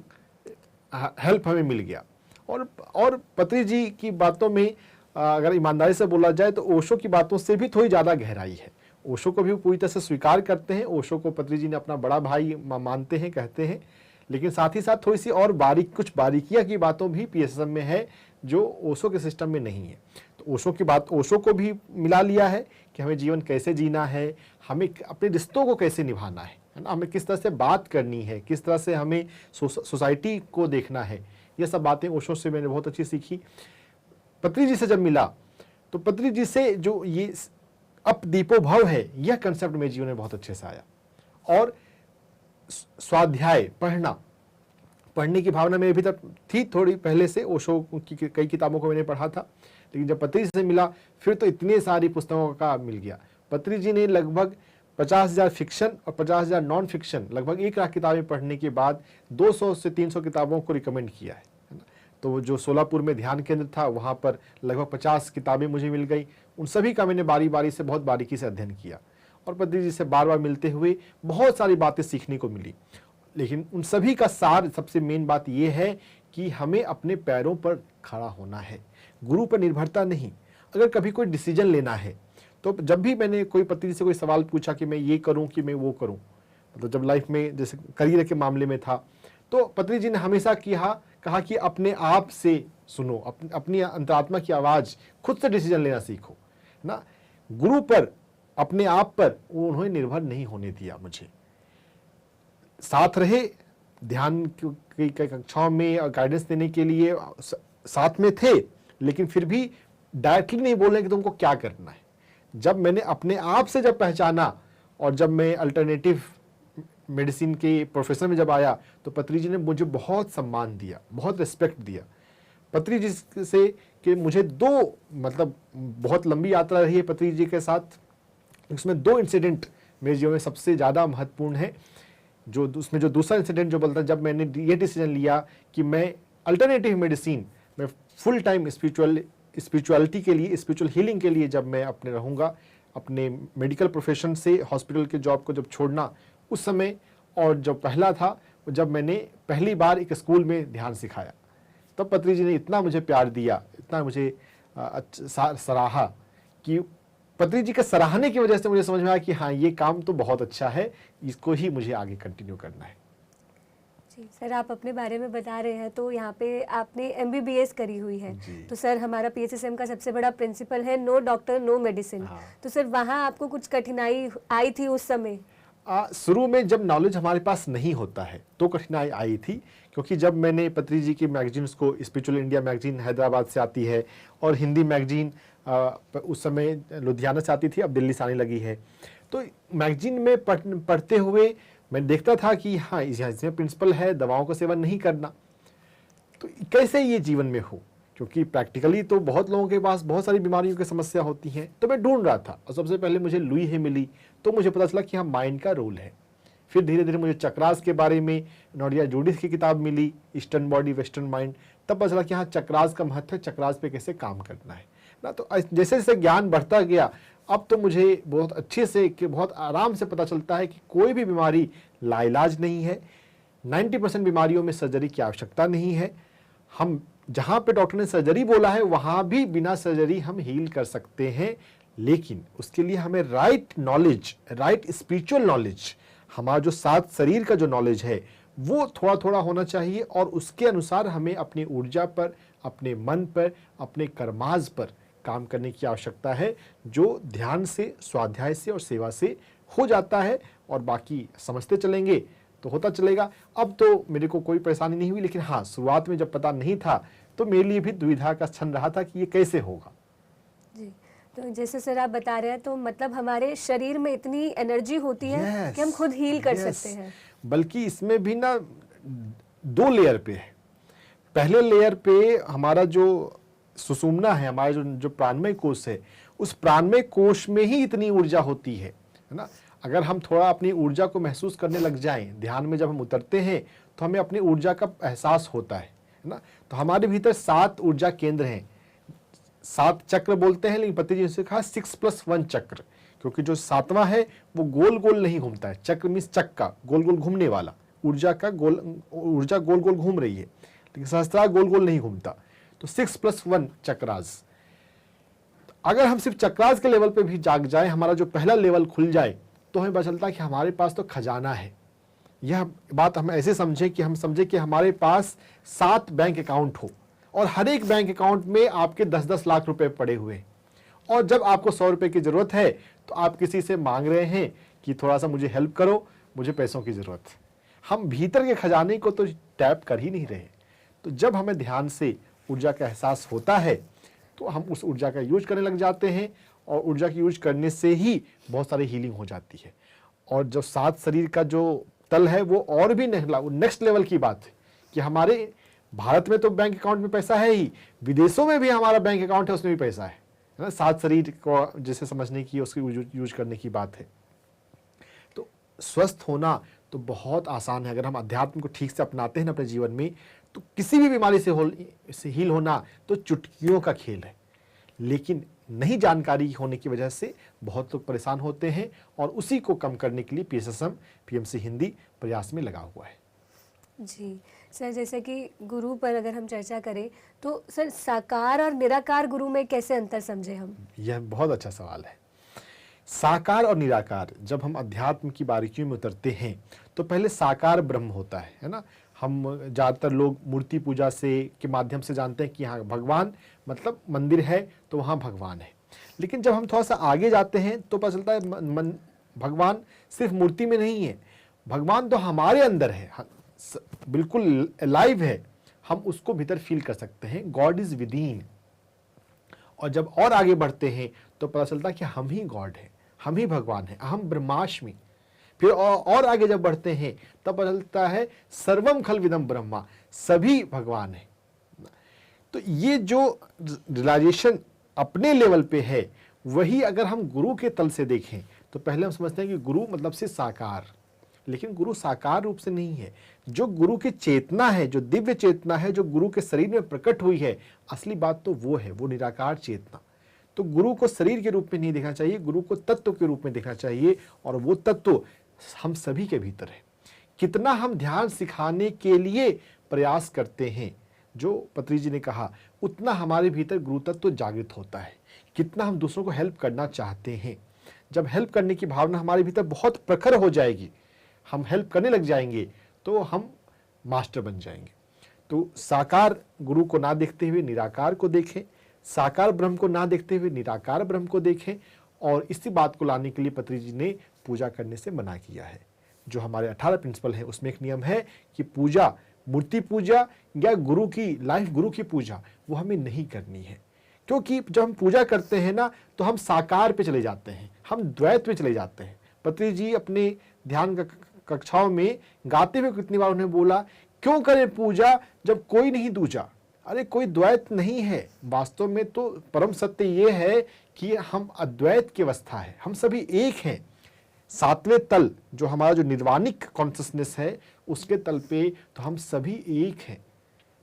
हेल्प हमें मिल गया। और पत्री जी की बातों में अगर ईमानदारी से बोला जाए तो ओशो की बातों से भी थोड़ी ज़्यादा गहराई है। ओशो को भी पूरी तरह से स्वीकार करते हैं, ओशो को पत्री जी ने अपना बड़ा भाई मानते हैं, कहते हैं, लेकिन साथ ही साथ थोड़ी सी और कुछ बारीकियाँ की बातों भी पीएसएसएम में है जो ओशो के सिस्टम में नहीं है। तो ओशो की बात ओशो को भी मिला लिया है कि हमें जीवन कैसे जीना है, हमें अपने रिश्तों को कैसे निभाना है ना, हमें किस तरह से बात करनी है, किस तरह से हमें सोसाइटी को देखना है। ये सब बातें ओशो से मैंने बहुत अच्छी सीखी। पत्री जी से जब मिला तो पत्री जी से जो ये अप दीपो भव है, यह कंसेप्ट मेरे जीवन में बहुत अच्छे से आया। और स्वाध्याय पढ़ने की भावना मेरे भीतर थी थोड़ी पहले से, ओशो की कई किताबों को मैंने पढ़ा था, लेकिन जब पत्री जी से मिला फिर तो इतनी सारी पुस्तकों का मिल गया। पत्री जी ने लगभग 50,000 फिक्शन और 50,000 नॉन फिक्शन, लगभग 1 लाख किताबें पढ़ने के बाद 200 से 300 किताबों को रिकमेंड किया है ना। तो जो सोलापुर में ध्यान केंद्र था वहाँ पर लगभग 50 किताबें मुझे मिल गई। उन सभी का मैंने बारी बारी से बहुत बारीकी से अध्ययन किया और पत्री जी से बार बार मिलते हुए बहुत सारी बातें सीखने को मिली। लेकिन उन सभी का सार, सबसे मेन बात यह है कि हमें अपने पैरों पर खड़ा होना है, गुरु पर निर्भरता नहीं। अगर कभी कोई डिसीजन लेना है तो जब भी मैंने कोई पत्री से कोई सवाल पूछा कि मैं ये करूं कि मैं वो करूं, मतलब जब लाइफ में जैसे करियर के मामले में था, तो पत्री जी ने हमेशा कहा कि अपने आप से सुनो, अपनी अंतरात्मा की आवाज़, खुद से डिसीजन लेना सीखो ना। गुरु पर, अपने आप पर उन्होंने निर्भर नहीं होने दिया। मुझे साथ रहे, ध्यान की कक्षाओं में और गाइडेंस देने के लिए साथ में थे, लेकिन फिर भी डायरेक्टली नहीं बोल रहे कि तुमको क्या करना है। जब मैंने अपने आप से जब पहचाना और जब मैं अल्टरनेटिव मेडिसिन के प्रोफेशन में जब आया, तो पत्री जी ने मुझे बहुत सम्मान दिया, बहुत रिस्पेक्ट दिया। पत्री जी से कि मुझे मतलब बहुत लंबी यात्रा रही है पत्री जी के साथ, उसमें 2 इंसिडेंट मेरे जीवन में सबसे ज़्यादा महत्वपूर्ण है। उसमें जो दूसरा इंसिडेंट जो बोलता है, जब मैंने ये डिसीजन लिया कि मैं अल्टरनेटिव मेडिसिन में फुल टाइम स्पिरिचुअलिटी के लिए, स्पिरिचुअल हीलिंग के लिए जब मैं अपने रहूँगा, अपने मेडिकल प्रोफेशन से हॉस्पिटल के जॉब को जब छोड़ना, उस समय, और जो पहला था जब मैंने पहली बार एक स्कूल में ध्यान सिखाया, तब पत्री जी ने इतना मुझे प्यार दिया, इतना मुझे सराहा कि पत्री जी के सराहने की वजह से मुझे समझ में आया कि हाँ, ये काम तो बहुत अच्छा है, इसको ही मुझे आगे कंटिन्यू करना है। जी सर, आप अपने बारे में बता रहे हैं, तो यहाँ पे आपने एमबीबीएस करी हुई है, तो सर हमारा पीएसएसएम का सबसे बड़ा प्रिंसिपल है नो डॉक्टर नो मेडिसिन। हाँ। तो सर वहाँ आपको कुछ कठिनाई आई थी उस समय? शुरू में जब नॉलेज हमारे पास नहीं होता है तो कठिनाई आई थी, क्योंकि जब मैंने पत्री जी की मैगजीन्स को, स्पिरिचुअल इंडिया मैगजीन हैदराबाद से आती है और हिंदी मैगजीन उस समय लुधियाना से आती थी, अब दिल्ली से आने लगी है, तो मैगजीन में पढ़ते हुए मैं देखता था कि हाँ, इसमें प्रिंसिपल है दवाओं का सेवन नहीं करना, तो कैसे ये जीवन में हो, क्योंकि प्रैक्टिकली तो बहुत लोगों के पास बहुत सारी बीमारियों की समस्या होती हैं। तो मैं ढूंढ रहा था और सबसे पहले मुझे लुई हे मिली, तो मुझे पता चला कि हाँ, माइंड का रोल है। फिर धीरे धीरे मुझे चक्रास के बारे में नोडिया जूडिस की किताब मिली, ईस्टर्न बॉडी वेस्टर्न माइंड, तब पता चला कि हाँ, चक्रास का महत्व है, चक्रास पे कैसे काम करना है ना। तो जैसे जैसे ज्ञान बढ़ता गया, अब तो मुझे बहुत अच्छे से, बहुत आराम से पता चलता है कि कोई भी बीमारी लाइलाज नहीं है। 90% बीमारियों में सर्जरी की आवश्यकता नहीं है। हम जहाँ पे डॉक्टर ने सर्जरी बोला है वहाँ भी बिना सर्जरी हम हील कर सकते हैं, लेकिन उसके लिए हमें right knowledge, right spiritual knowledge, हमारा जो 7 शरीर का जो नॉलेज है वो थोड़ा थोड़ा होना चाहिए, और उसके अनुसार हमें अपनी ऊर्जा पर, अपने मन पर, अपने कर्माज पर काम करने की आवश्यकता है, जो ध्यान से, स्वाध्याय से और सेवा से हो जाता है। और बाकी समझते चलेंगे तो होता चलेगा। अब तो मेरे को कोई परेशानी नहीं हुई, लेकिन हाँ, शुरुआत में जब पता नहीं था तो मेरे लिए भी दुविधा का क्षण रहा था कि ये कैसे होगा। जी, तो जैसे सर आप बता रहे हैं, तो मतलब हमारे शरीर में इतनी एनर्जी होती है कि हम खुद हील कर सकते हैं। बल्कि इसमें भी ना 2 लेयर पे है। पहले लेयर पे हमारा जो सुषुम्ना है, हमारा जो प्राणमय कोश है, उस प्राणमय कोश में ही इतनी ऊर्जा होती है ना। अगर हम थोड़ा अपनी ऊर्जा को महसूस करने लग जाएं, ध्यान में जब हम उतरते हैं तो हमें अपनी ऊर्जा का एहसास होता है ना। तो हमारे भीतर 7 ऊर्जा केंद्र हैं, 7 चक्र बोलते हैं, लेकिन पति जी ने कहा 6+1 चक्र, क्योंकि जो 7वां है वो गोल गोल नहीं घूमता है। चक्र मीन्स चक्का, गोल गोल घूमने वाला, ऊर्जा गोल गोल घूम रही है, लेकिन सहस्त्रार गोल गोल नहीं घूमता। तो 6+1 चक्रास। अगर हम सिर्फ चक्रास के लेवल पे भी जाग जाए, हमारा जो पहला लेवल खुल जाए, तो हमें पता चलता है कि हमारे पास तो खजाना है। यह बात हम ऐसे समझें कि हमारे पास 7 बैंक अकाउंट हो और हर एक बैंक अकाउंट में आपके 10-10 लाख रुपए पड़े हुए हैं, और जब आपको 100 रुपए की जरूरत है तो आप किसी से मांग रहे हैं कि थोड़ा सा मुझे हेल्प करो, मुझे पैसों की जरूरत है। हम भीतर के खजाने को तो टैप कर ही नहीं रहे। तो जब हमें ध्यान से ऊर्जा का एहसास होता है तो हम उस ऊर्जा का यूज करने लग जाते हैं, और ऊर्जा की यूज करने से ही बहुत सारी हीलिंग हो जाती है। और जो 7 शरीर का जो तल है वो और भी नेक्स्ट लेवल की बात है कि हमारे भारत में तो बैंक अकाउंट में पैसा है ही, विदेशों में भी हमारा बैंक अकाउंट है, उसमें भी पैसा है ना। 7 शरीर को जैसे समझने की, उसकी यूज करने की बात है। तो स्वस्थ होना तो बहुत आसान है। अगर हम अध्यात्म को ठीक से अपनाते हैं ना अपने जीवन में, तो किसी भी बीमारी से हील होना तो चुटकियों का खेल है। लेकिन नहीं जानकारी होने की वजह से बहुत लोग परेशान होते हैं, और उसी को कम करने के लिए PSSM PMC हिंदी प्रयास में लगा हुआ है। जी सर, जैसे कि गुरु पर अगर हम चर्चा करें तो सर, साकार और निराकार गुरु में कैसे अंतर समझे हम? यह बहुत अच्छा सवाल है। साकार और निराकार, जब हम अध्यात्म की बारीकियों में उतरते हैं तो पहले साकार ब्रह्म होता है ना। हम ज़्यादातर लोग मूर्ति पूजा के माध्यम से जानते हैं कि हाँ, भगवान मतलब मंदिर है तो वहाँ भगवान है। लेकिन जब हम थोड़ा सा आगे जाते हैं तो पता चलता है भगवान सिर्फ मूर्ति में नहीं है, भगवान तो हमारे अंदर है, बिल्कुल लाइव है, हम उसको भीतर फील कर सकते हैं। God is with in. और जब और आगे बढ़ते हैं तो पता चलता है कि हम ही गॉड हैं, हम ही भगवान हैं, अहम ब्रह्मास्मि। फिर और आगे जब बढ़ते हैं तब पता चलता है सर्वम खल विदम ब्रह्मा, सभी भगवान है। तो ये जो रियलाइजेशन अपने लेवल पे है, वही अगर हम गुरु के तल से देखें तो पहले हम समझते हैं कि गुरु मतलब से साकार, लेकिन गुरु साकार रूप से नहीं है। जो गुरु की चेतना है, जो दिव्य चेतना है, जो गुरु के शरीर में प्रकट हुई है, असली बात तो वो है, वो निराकार चेतना। तो गुरु को शरीर के रूप में नहीं देखना चाहिए, गुरु को तत्व के रूप में देखना चाहिए, और वो तत्व हम सभी के भीतर है। कितना हम ध्यान सिखाने के लिए प्रयास करते हैं, जो पत्री जी ने कहा, उतना हमारे भीतर गुरु तत्व जागृत होता है। कितना हम दूसरों को हेल्प करना चाहते हैं, जब हेल्प करने की भावना हमारे भीतर बहुत प्रखर हो जाएगी, हम हेल्प करने लग जाएंगे, तो हम मास्टर बन जाएंगे। तो साकार गुरु को ना देखते हुए निराकार को देखें, साकार ब्रह्म को ना देखते हुए निराकार ब्रह्म को देखें। और इसी बात को लाने के लिए पत्री जी ने पूजा करने से मना किया है। जो हमारे 18 प्रिंसिपल हैं उसमें एक नियम है कि पूजा, मूर्ति पूजा या गुरु की लाइफ, गुरु की पूजा वो हमें नहीं करनी है। क्योंकि जब हम पूजा करते हैं ना तो हम साकार पे चले जाते हैं, हम द्वैत पे चले जाते हैं। पत्री जी अपने ध्यान कक्षाओं में गाते हुए कितनी बार उन्हें बोला, क्यों करें पूजा जब कोई नहीं दूजा। अरे कोई द्वैत नहीं है, वास्तव में तो परम सत्य ये है कि हम अद्वैत की अवस्था है, हम सभी एक हैं। 7वें तल जो हमारा जो निर्वाणिक कॉन्शियसनेस है, उसके तल पे तो हम सभी एक हैं।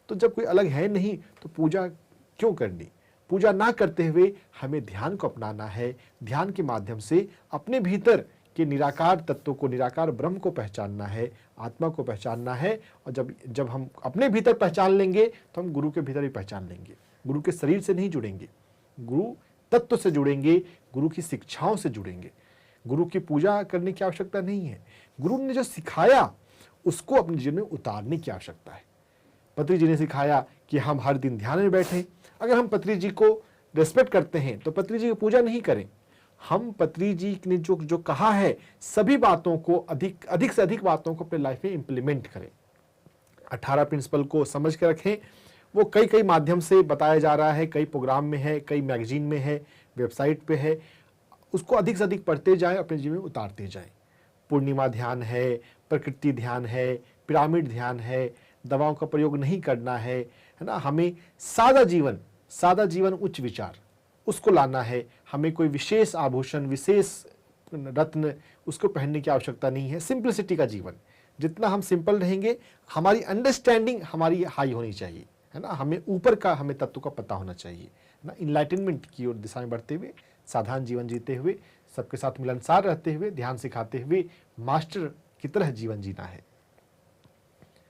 तो जब कोई अलग है नहीं तो पूजा क्यों करनी। पूजा ना करते हुए हमें ध्यान को अपनाना है, ध्यान के माध्यम से अपने भीतर के निराकार तत्व को, निराकार ब्रह्म को पहचानना है, आत्मा को पहचानना है। और जब हम अपने भीतर पहचान लेंगे तो हम गुरु के भीतर भी पहचान लेंगे। गुरु के शरीर से नहीं जुड़ेंगे, गुरु तत्व से जुड़ेंगे, गुरु की शिक्षाओं से जुड़ेंगे। गुरु की पूजा करने की आवश्यकता नहीं है, गुरु ने जो सिखाया उसको अपने जीवन में उतारने की आवश्यकता है। पत्री जी ने सिखाया कि हम हर दिन ध्यान में बैठें। अगर हम पत्री जी को रेस्पेक्ट करते हैं तो पत्री जी की पूजा नहीं करें, हम पत्री जी ने जो जो कहा है सभी बातों को अधिक से अधिक बातों को अपने लाइफ में इंप्लीमेंट करें। 18 प्रिंसिपल को समझ के रखें। वो कई माध्यम से बताया जा रहा है, कई प्रोग्राम में है, कई मैगजीन में है, वेबसाइट पे है। उसको अधिक से अधिक पढ़ते जाएं, अपने जीवन में उतारते जाएं। पूर्णिमा ध्यान है, प्रकृति ध्यान है, पिरामिड ध्यान है, दवाओं का प्रयोग नहीं करना है ना। हमें सादा जीवन उच्च विचार उसको लाना है। हमें कोई विशेष आभूषण, विशेष रत्न उसको पहनने की आवश्यकता नहीं है। सिंपलिसिटी का जीवन, जितना हम सिंपल रहेंगे, हमारी अंडरस्टैंडिंग हमारी हाई होनी चाहिए, है ना। हमें ऊपर का, हमें तत्व का पता होना चाहिए ना। इनलाइटनमेंट की ओर दिशा में बढ़ते हुए, साधारण जीवन जीते हुए, सबके साथ मिलनसार रहते हुए, ध्यान सिखाते हुए मास्टर की तरह जीवन जीना है।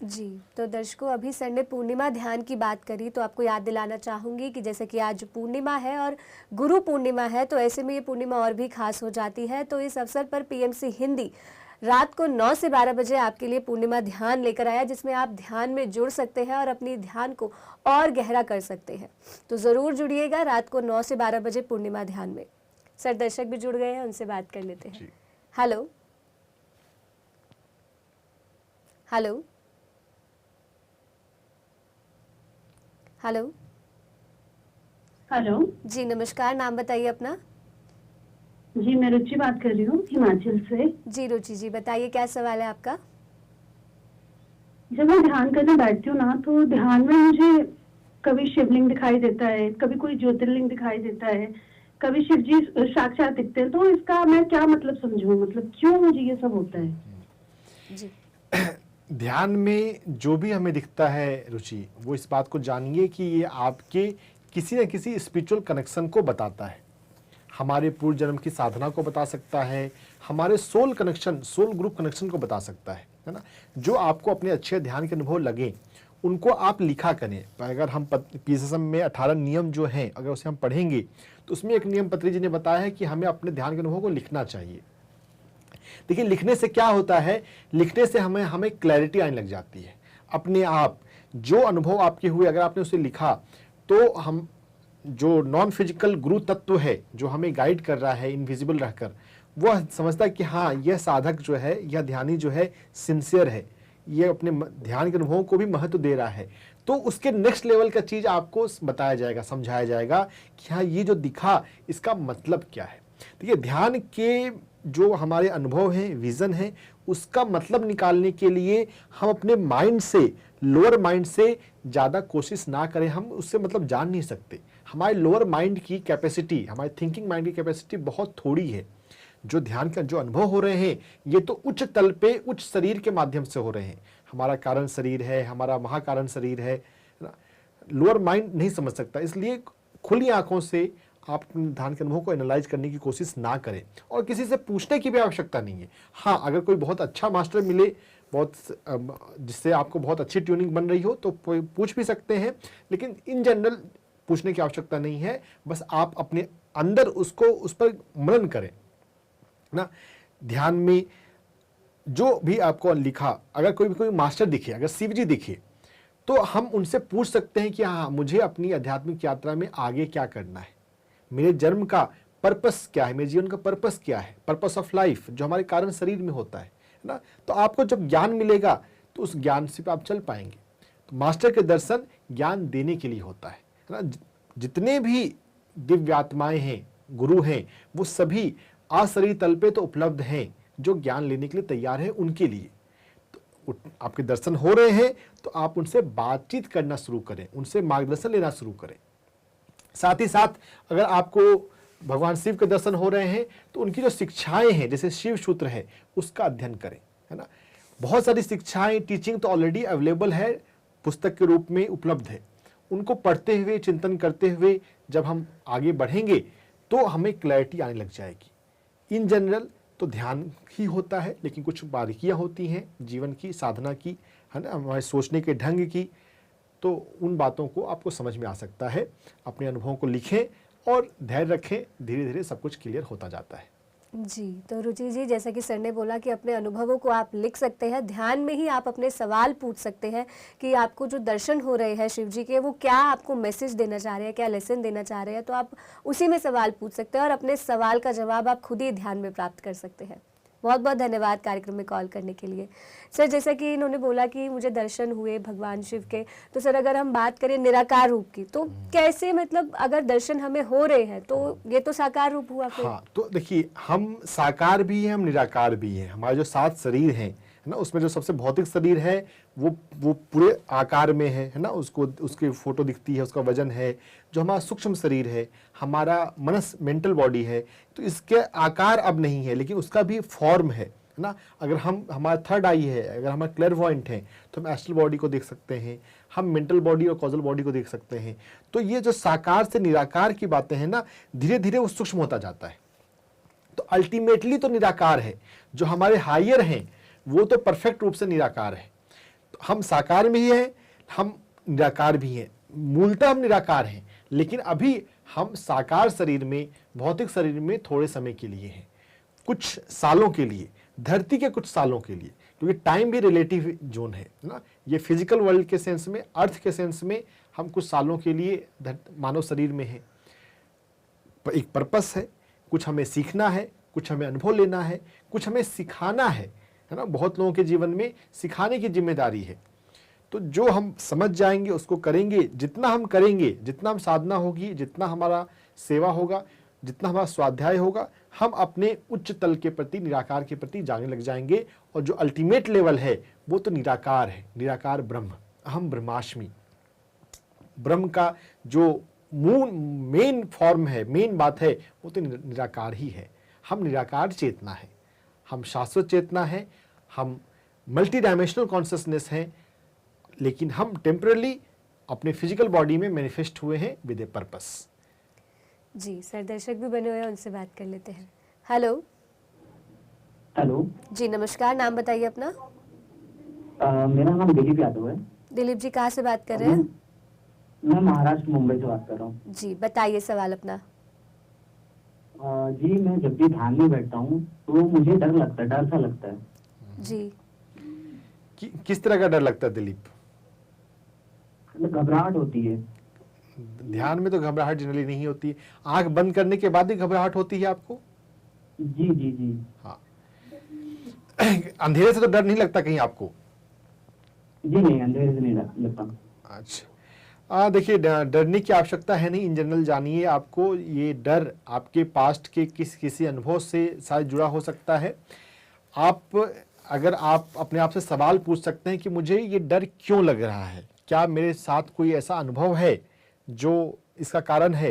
जी, तो दर्शकों, अभी सर ने पूर्णिमा ध्यान की बात करी, तो आपको याद दिलाना चाहूँगी कि जैसे कि आज पूर्णिमा है और गुरु पूर्णिमा है, तो ऐसे में ये पूर्णिमा और भी खास हो जाती है। तो इस अवसर पर पीएमसी हिंदी रात को 9 से 12 बजे आपके लिए पूर्णिमा ध्यान लेकर आया, जिसमें आप ध्यान में जुड़ सकते हैं और अपनी ध्यान को और गहरा कर सकते हैं। तो ज़रूर जुड़िएगा रात को 9 से 12 बजे पूर्णिमा ध्यान में। सर, दर्शक भी जुड़ गए हैं, उनसे बात कर लेते हैं। हेलो हेलो हेलो हेलो जी, नमस्कार। नाम बताइए अपना। जी, मैं रुचि बात कर रही हूँ हिमाचल से। जी रुचि जी, बताइए क्या सवाल है आपका। जब मैं ध्यान करने बैठती हूँ ना, तो ध्यान में मुझे कभी शिवलिंग दिखाई देता है, कभी कोई ज्योतिर्लिंग दिखाई देता है, कभी शिव जी साक्षात दिखते हैं। तो इसका मैं क्या मतलब समझूं, मतलब क्यों मुझे ये सब होता है? जी, ध्यान में जो भी हमें दिखता है रुचि, वो इस बात को जानिए कि ये आपके किसी न किसी स्पिरिचुअल कनेक्शन को बताता है। हमारे पूर्व जन्म की साधना को बता सकता है, हमारे soul connection, soul group connection को बता सकता है ना। जो आपको अपने अच्छे ध्यान के अनुभव लगे, उनको आप लिखा करें। अगर हम पीएसएसएम में 18 नियम जो हैं, अगर उसे हम पढ़ेंगे तो उसमें एक नियम पत्री जी ने बताया है कि हमें अपने ध्यान के अनुभव को लिखना चाहिए। देखिए, लिखने से क्या होता है, लिखने से हमें क्लैरिटी आने लग जाती है अपने आप। जो अनुभव आपके हुए, अगर आपने उसे लिखा, तो हम जो नॉन फिजिकल गुरु तत्व है जो हमें गाइड कर रहा है इनविजिबल रहकर, वह समझता है कि हाँ, यह साधक जो है, यह ध्यानी जो है सिंसियर है, यह अपने ध्यान के अनुभवों को भी महत्व दे रहा है। तो उसके नेक्स्ट लेवल का चीज आपको बताया जाएगा, समझाया जाएगा कि हाँ, ये जो दिखा इसका मतलब क्या है। देखिए, ध्यान के जो हमारे अनुभव हैं, विजन है, उसका मतलब निकालने के लिए हम अपने माइंड से, लोअर माइंड से ज़्यादा कोशिश ना करें। हम उससे मतलब जान नहीं सकते। हमारे लोअर माइंड की कैपेसिटी, हमारे थिंकिंग माइंड की कैपेसिटी बहुत थोड़ी है। जो ध्यान का जो अनुभव हो रहे हैं, ये तो उच्च तल पे, उच्च शरीर के माध्यम से हो रहे हैं। हमारा कारण शरीर है, हमारा महाकारण शरीर है, लोअर माइंड नहीं समझ सकता। इसलिए खुली आंखों से आप ध्यान के अनुभव को एनालाइज करने की कोशिश ना करें, और किसी से पूछने की भी आवश्यकता नहीं है। हाँ, अगर कोई बहुत अच्छा मास्टर मिले, बहुत जिससे आपको बहुत अच्छी ट्यूनिंग बन रही हो, तो पूछ भी सकते हैं, लेकिन इन जनरल पूछने की आवश्यकता नहीं है। बस आप अपने अंदर उसको, उस पर मनन करें ना। ध्यान में जो भी आपको लिखा, अगर कोई मास्टर दिखे, अगर शिव जी दिखे, तो हम उनसे पूछ सकते हैं कि हाँ, मुझे अपनी आध्यात्मिक यात्रा में आगे क्या करना है, मेरे जन्म का पर्पस क्या है, मेरे जीवन का पर्पस क्या है, पर्पस ऑफ लाइफ जो हमारे कारण शरीर में होता है ना। तो आपको जब ज्ञान मिलेगा तो उस ज्ञान से आप चल पाएंगे। तो मास्टर के दर्शन ज्ञान देने के लिए होता है ना। जितने भी दिव्य आत्माएं हैं, गुरु हैं, वो सभी अशरीर तल पे तो उपलब्ध हैं। जो ज्ञान लेने के लिए तैयार है, उनके लिए तो आपके दर्शन हो रहे हैं, तो आप उनसे बातचीत करना शुरू करें, उनसे मार्गदर्शन लेना शुरू करें। साथ ही साथ अगर आपको भगवान शिव के दर्शन हो रहे हैं, तो उनकी जो शिक्षाएं हैं, जैसे शिव सूत्र है, उसका अध्ययन करें, है ना। बहुत सारी शिक्षाएं, टीचिंग तो ऑलरेडी अवेलेबल है, पुस्तक के रूप में उपलब्ध है। उनको पढ़ते हुए, चिंतन करते हुए जब हम आगे बढ़ेंगे, तो हमें क्लैरिटी आने लग जाएगी। इन जनरल तो ध्यान ही होता है, लेकिन कुछ बारीकियां होती हैं जीवन की, साधना की, है ना, हमारे सोचने के ढंग की। तो उन बातों को आपको समझ में आ सकता है। अपने अनुभवों को लिखें और धैर्य रखें, धीरे धीरे सब कुछ क्लियर होता जाता है। जी, तो रुचि जी, जैसा कि सर ने बोला कि अपने अनुभवों को आप लिख सकते हैं, ध्यान में ही आप अपने सवाल पूछ सकते हैं कि आपको जो दर्शन हो रहे हैं शिव जी के, वो क्या आपको मैसेज देना चाह रहे हैं, क्या लेसन देना चाह रहे हैं, तो आप उसी में सवाल पूछ सकते हैं और अपने सवाल का जवाब आप खुद ही ध्यान में प्राप्त कर सकते हैं। बहुत बहुत धन्यवाद कार्यक्रम में कॉल करने के लिए। सर, जैसा कि इन्होंने बोला कि मुझे दर्शन हुए भगवान शिव के, तो सर अगर हम बात करें निराकार रूप की, तो कैसे, मतलब अगर दर्शन हमें हो रहे हैं तो ये तो साकार रूप हुआ फिर? हाँ, तो देखिए, हम साकार भी हैं, हम निराकार भी हैं। हमारे जो 7 शरीर हैं, है ना, उसमें जो सबसे भौतिक शरीर है वो पूरे आकार में है ना, उसको उसकी फोटो दिखती है, उसका वजन है। जो हमारा सूक्ष्म शरीर है, हमारा मनस मेंटल बॉडी है, तो इसके आकार अब नहीं है, लेकिन उसका भी फॉर्म है ना। अगर हमारा थर्ड आई है, अगर हमारा क्लेयरवॉयंट है, तो हम एस्ट्रल बॉडी को देख सकते हैं, हम मेंटल बॉडी और कॉजल बॉडी को देख सकते हैं। तो ये जो साकार से निराकार की बातें हैं ना, धीरे धीरे वो सूक्ष्म होता जाता है। तो अल्टीमेटली तो निराकार है। जो हमारे हायर हैं वो तो परफेक्ट रूप से निराकार है। तो हम साकार में ही हैं, हम निराकार भी हैं। मूलतः हम निराकार हैं, लेकिन अभी हम साकार शरीर में, भौतिक शरीर में थोड़े समय के लिए हैं, कुछ सालों के लिए, धरती के कुछ सालों के लिए, क्योंकि टाइम भी रिलेटिव जोन है ना। ये फिजिकल वर्ल्ड के सेंस में, अर्थ के सेंस में हम कुछ सालों के लिए मानव शरीर में हैं। एक पर्पस है, कुछ हमें सीखना है, कुछ हमें अनुभव लेना है, कुछ हमें सिखाना है ना। बहुत लोगों के जीवन में सिखाने की जिम्मेदारी है। तो जो हम समझ जाएंगे उसको करेंगे। जितना हम करेंगे, जितना हम साधना होगी, जितना हमारा सेवा होगा, जितना हमारा स्वाध्याय होगा, हम अपने उच्च तल के प्रति, निराकार के प्रति जाने लग जाएंगे। और जो अल्टीमेट लेवल है वो तो निराकार है, निराकार ब्रह्म, अहम ब्रह्मास्मि। ब्रह्म का जो मेन फॉर्म है, मेन बात है, वो तो निराकार ही है। हम निराकार चेतना है, हम शाश्वत चेतना है, हम मल्टी डायमेंशनल कॉन्शियसनेस हैं, लेकिन हम टेम्परली अपने फिजिकल बॉडी में मैनिफेस्ट हुए हैं विद ए पर्पस। जी सर, दर्शक भी बने हुए हैं, उनसे बात कर लेते हैं। हेलो। हेलो जी नमस्कार, नाम बताइए अपना। मेरा नाम दिलीप यादव है। दिलीप जी, कहाँ से बात कर रहे हैं? मैं महाराष्ट्र मुंबई से बात कर रहा हूँ। जी बताइए सवाल अपना। जी, मैं जब भी ध्यान में बैठता हूँ तो मुझे डर लगता है, डर सा लगता है। जी किस तरह का डर लगता है दिलीप? घबराहट होती है। ध्यान में तो घबराहट जनरली नहीं होती है, आंख बंद करने के बाद ही घबराहट होती है आपको? जी जी जी। हाँ। अंधेरे से तो डर नहीं लगता कहीं आपको? जी नहीं, अंधेरे से नहीं लगता। अच्छा, देखिए, डरने की आवश्यकता है नहीं। इन जनरल जानिए, आपको ये डर आपके पास्ट के किसी अनुभव से शायद जुड़ा हो सकता है। अगर आप अपने आप से सवाल पूछ सकते हैं कि मुझे ये डर क्यों लग रहा है, क्या मेरे साथ कोई ऐसा अनुभव है जो इसका कारण है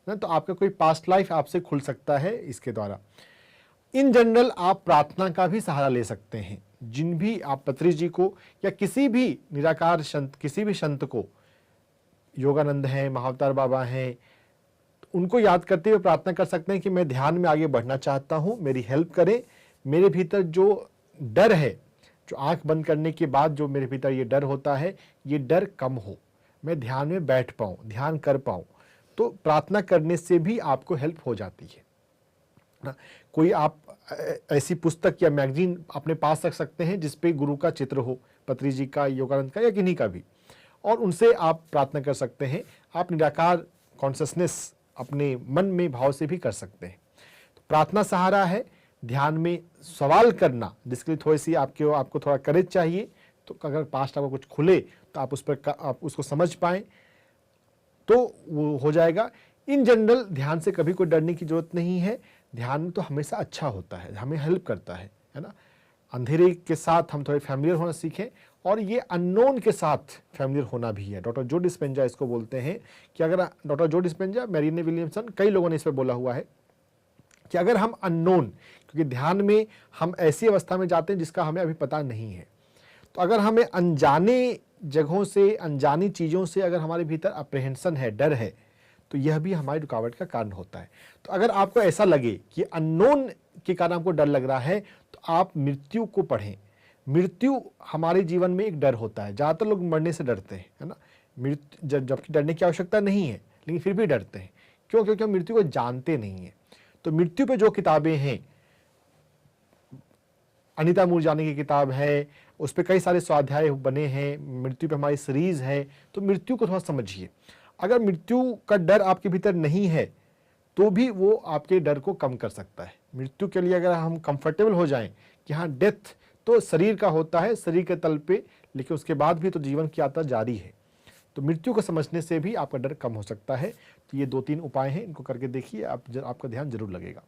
ना, तो आपका कोई पास्ट लाइफ आपसे खुल सकता है इसके द्वारा। इन जनरल आप प्रार्थना का भी सहारा ले सकते हैं। जिन भी आप पत्री जी को या किसी भी निराकार संत, किसी भी संत को, योगानंद हैं, महाअवतार बाबा हैं, उनको याद करते हुए प्रार्थना कर सकते हैं कि मैं ध्यान में आगे बढ़ना चाहता हूँ, मेरी हेल्प करें। मेरे भीतर जो डर है, जो आंख बंद करने के बाद जो मेरे भीतर ये डर होता है, ये डर कम हो, मैं ध्यान में बैठ पाऊँ, ध्यान कर पाऊँ। तो प्रार्थना करने से भी आपको हेल्प हो जाती है ना। कोई आप ऐसी पुस्तक या मैगजीन अपने पास रख सकते हैं जिसपे गुरु का चित्र हो, पत्री जी का, योगानंद का या किन्हीं का भी, और उनसे आप प्रार्थना कर सकते हैं। आप निराकार कॉन्शियसनेस अपने मन में भाव से भी कर सकते हैं। तो प्रार्थना सहारा है। ध्यान में सवाल करना, जिसके लिए थोड़ी सी आपको थोड़ा करेज चाहिए। तो अगर पास्ट आपको कुछ खुले तो आप उसको समझ पाएं तो वो हो जाएगा। इन जनरल ध्यान से कभी कोई डरने की जरूरत नहीं है। ध्यान तो हमेशा अच्छा होता है, हमें हेल्प करता है ना। अंधेरे के साथ हम थोड़े फैमिलियर होना सीखें, और ये अननोन के साथ फैमिलियर होना भी है। डॉक्टर जो डिस्पेंजा इसको बोलते हैं कि अगर डॉक्टर जो डिस्पेंजा, मैरीने विलियमसन, कई लोगों ने इस पर बोला हुआ है कि अगर हम अननोन, क्योंकि ध्यान में हम ऐसी अवस्था में जाते हैं जिसका हमें अभी पता नहीं है, तो अगर हमें अनजाने जगहों से, अनजानी चीज़ों से अगर हमारे भीतर अप्रहेंशन है, डर है, तो यह भी हमारी रुकावट का कारण होता है। तो अगर आपको ऐसा लगे कि अननोन के कारण आपको डर लग रहा है, तो आप मृत्यु को पढ़ें। मृत्यु हमारे जीवन में एक डर होता है। ज़्यादातर लोग मरने से डरते हैं, है ना। मृत्यु जबकि डरने की आवश्यकता नहीं है, लेकिन फिर भी डरते हैं। क्यों? क्योंकि हम मृत्यु को जानते नहीं हैं। तो मृत्यु पे जो किताबें हैं, अनीता मूरजानी की किताब है, उस पर कई सारे स्वाध्याय बने हैं। मृत्यु पे हमारी सीरीज है। तो मृत्यु को थोड़ा समझिए। अगर मृत्यु का डर आपके भीतर नहीं है तो भी वो आपके डर को कम कर सकता है। मृत्यु के लिए अगर हम कंफर्टेबल हो जाएं कि हाँ डेथ तो शरीर का होता है, शरीर के तल पे, लेकिन उसके बाद भी तो जीवन की यात्रा जारी है। तो मृत्यु को समझने से भी आपका डर कम हो सकता है। तो ये 2-3 उपाय हैं, इनको करके देखिए, आपका ध्यान जरूर लगेगा।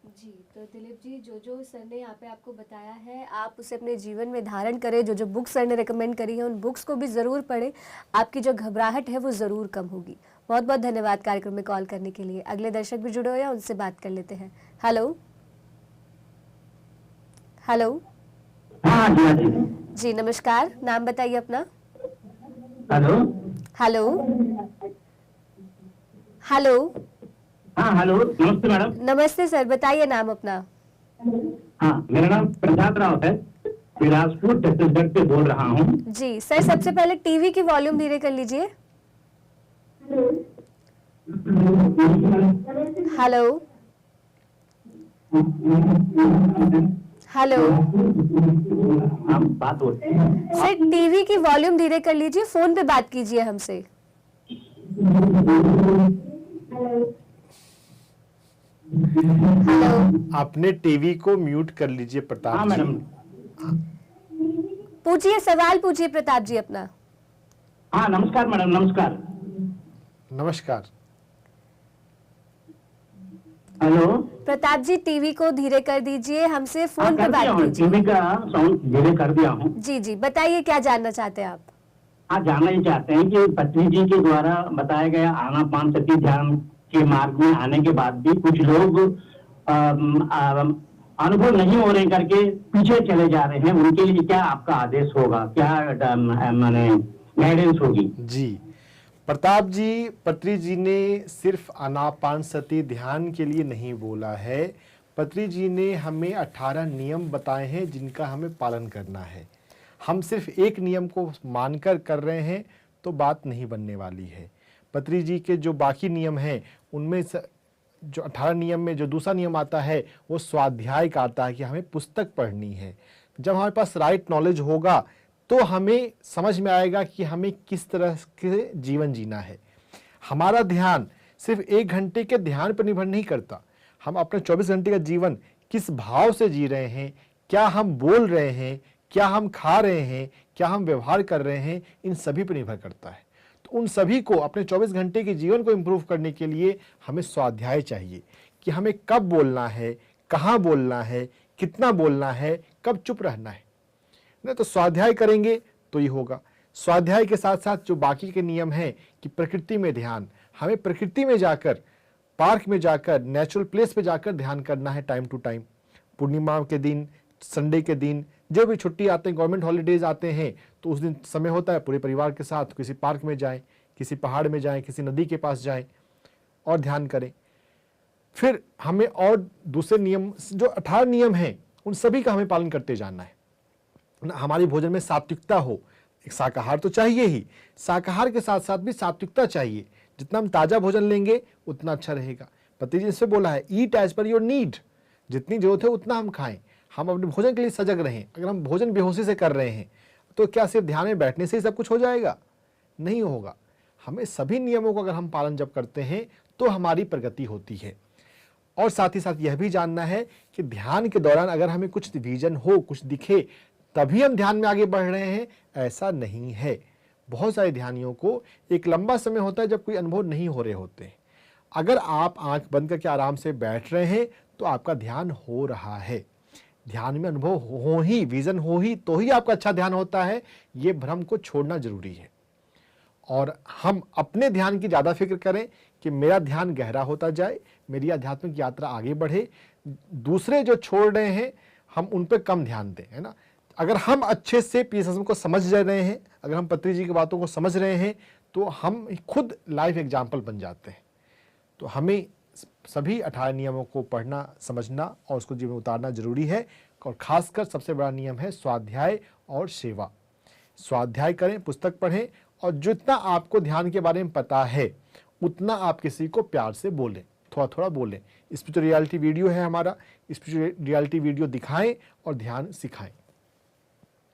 जी, तो दिलीप जी, जो सर ने यहाँ पे आपको बताया है आप उसे अपने जीवन में धारण करें। जो बुक सर ने रिकमेंड करी है उन बुक्स को भी ज़रूर पढ़ें। आपकी जो घबराहट है वो ज़रूर कम होगी। बहुत बहुत धन्यवाद कार्यक्रम में कॉल करने के लिए। अगले दर्शक भी जुड़े हुए हैं, उनसे बात कर लेते हैं। Hello hello. हाँ जी, हाँ जी। जी नमस्कार, नाम बताइए अपना। हेलो। Hello hello. हाँ हेलो, नमस्ते मैडम। नमस्ते सर, बताइए नाम अपना। हाँ, मेरा नाम प्रसाद राव है, बिलासपुर छत्तीसगढ़ से बोल रहा हूँ। जी सर, सबसे पहले टीवी की वॉल्यूम धीरे कर लीजिए। Hello hello. हाँ, बात हो रही है। सर टीवी की वॉल्यूम धीरे कर लीजिए, फोन पे बात कीजिए हमसे। हेलो। आपने टीवी को म्यूट कर लीजिए हाँ प्रताप जी। मैडम। पूछिए, सवाल पूछिए प्रताप जी अपना। हाँ नमस्कार मैडम, नमस्कार। नमस्कार। हेलो। प्रताप जी टीवी को धीरे कर दीजिए, हमसे हाँ, फोन पे कर दिया बात हूँ, कीजिए। टीवी का साउंड धीरे कर दिया हूँ। जी जी, बताइए क्या जानना चाहते हैं आप। हाँ, जानना ही चाहते हैं कि पत्नी जी के द्वारा बताया गया आनापानसती ध्यान के मार्ग में आने के बाद भी कुछ लोग अनुभव नहीं हो रहे करके पीछे चले जा रहे हैं, उनके लिए क्या आपका आदेश होगा, क्या माने गाइडेंस होगी? जी प्रताप जी, पत्री जी ने सिर्फ आनापानसती ध्यान के लिए नहीं बोला है। पत्री जी ने हमें 18 नियम बताए हैं जिनका हमें पालन करना है। हम सिर्फ एक नियम को मानकर कर रहे हैं तो बात नहीं बनने वाली है। पत्री जी के जो बाकी नियम हैं उनमें जो 18 नियम में जो दूसरा नियम आता है वो स्वाध्याय का आता है कि हमें पुस्तक पढ़नी है। जब हमारे पास राइट नॉलेज होगा तो हमें समझ में आएगा कि हमें किस तरह के जीवन जीना है। हमारा ध्यान सिर्फ 1 घंटे के ध्यान पर निर्भर नहीं करता। हम अपने 24 घंटे का जीवन किस भाव से जी रहे हैं, क्या हम बोल रहे हैं, क्या हम खा रहे हैं, क्या हम व्यवहार कर रहे हैं, इन सभी पर निर्भर करता है। तो उन सभी को अपने 24 घंटे के जीवन को इम्प्रूव करने के लिए हमें स्वाध्याय चाहिए कि हमें कब बोलना है, कहाँ बोलना है, कितना बोलना है, कब चुप रहना है। नहीं तो स्वाध्याय करेंगे तो ये होगा। स्वाध्याय के साथ साथ जो बाकी के नियम हैं कि प्रकृति में ध्यान, हमें प्रकृति में जाकर, पार्क में जाकर, नेचुरल प्लेस पे जाकर ध्यान करना है टाइम टू टाइम। पूर्णिमा के दिन, संडे के दिन, जब भी छुट्टी आते हैं, गवर्नमेंट हॉलीडेज आते हैं, तो उस दिन समय होता है पूरे परिवार के साथ किसी पार्क में जाएं, किसी पहाड़ में जाएं, किसी नदी के पास जाएं और ध्यान करें। फिर हमें और दूसरे नियम, जो 18 नियम हैं, उन सभी का हमें पालन करते जाना है। हमारी भोजन में सात्विकता हो। एक शाकाहार तो चाहिए ही, शाकाहार के साथ साथ भी सात्विकता चाहिए। जितना हम ताजा भोजन लेंगे उतना अच्छा रहेगा। पति जी से बोला है eat as per your need, जितनी जरूरत है उतना हम खाएं। हम अपने भोजन के लिए सजग रहें। अगर हम भोजन बेहोशी से कर रहे हैं तो क्या सिर्फ ध्यान में बैठने से ही सब कुछ हो जाएगा? नहीं होगा। हमें सभी नियमों को अगर हम पालन जब करते हैं तो हमारी प्रगति होती है। और साथ ही साथ यह भी जानना है कि ध्यान के दौरान अगर हमें कुछ विजन हो, कुछ दिखे, तभी हम ध्यान में आगे बढ़ रहे हैं, ऐसा नहीं है। बहुत सारे ध्यानियों को एक लंबा समय होता है जब कोई अनुभव नहीं हो रहे होते। अगर आप आंख बंद करके आराम से बैठ रहे हैं तो आपका ध्यान हो रहा है। ध्यान में अनुभव हो ही, विजन हो ही तो ही आपका अच्छा ध्यान होता है। ये भ्रम को छोड़ना जरूरी है और हम अपने ध्यान की ज़्यादा फिक्र करें कि मेरा ध्यान गहरा होता जाए, मेरी आध्यात्मिक यात्रा आगे बढ़े। दूसरे जो छोड़ रहे हैं हम उन पर कम ध्यान दें, है ना। अगर हम अच्छे से पीएसएसएम को समझ रहे हैं, अगर हम पत्री जी की बातों को समझ रहे हैं तो हम खुद लाइफ एग्जाम्पल बन जाते हैं। तो हमें सभी 18 नियमों को पढ़ना, समझना और उसको जीवन में उतारना जरूरी है। और खासकर सबसे बड़ा नियम है स्वाध्याय और सेवा। स्वाध्याय करें, पुस्तक पढ़ें और जितना आपको ध्यान के बारे में पता है उतना आप किसी को प्यार से बोलें। थोड़ा थोड़ा बोलें। स्पिरिचुअल रियलिटी वीडियो है हमारा, स्पिरिचुअल रियलिटी वीडियो दिखाएं और ध्यान सिखाएं।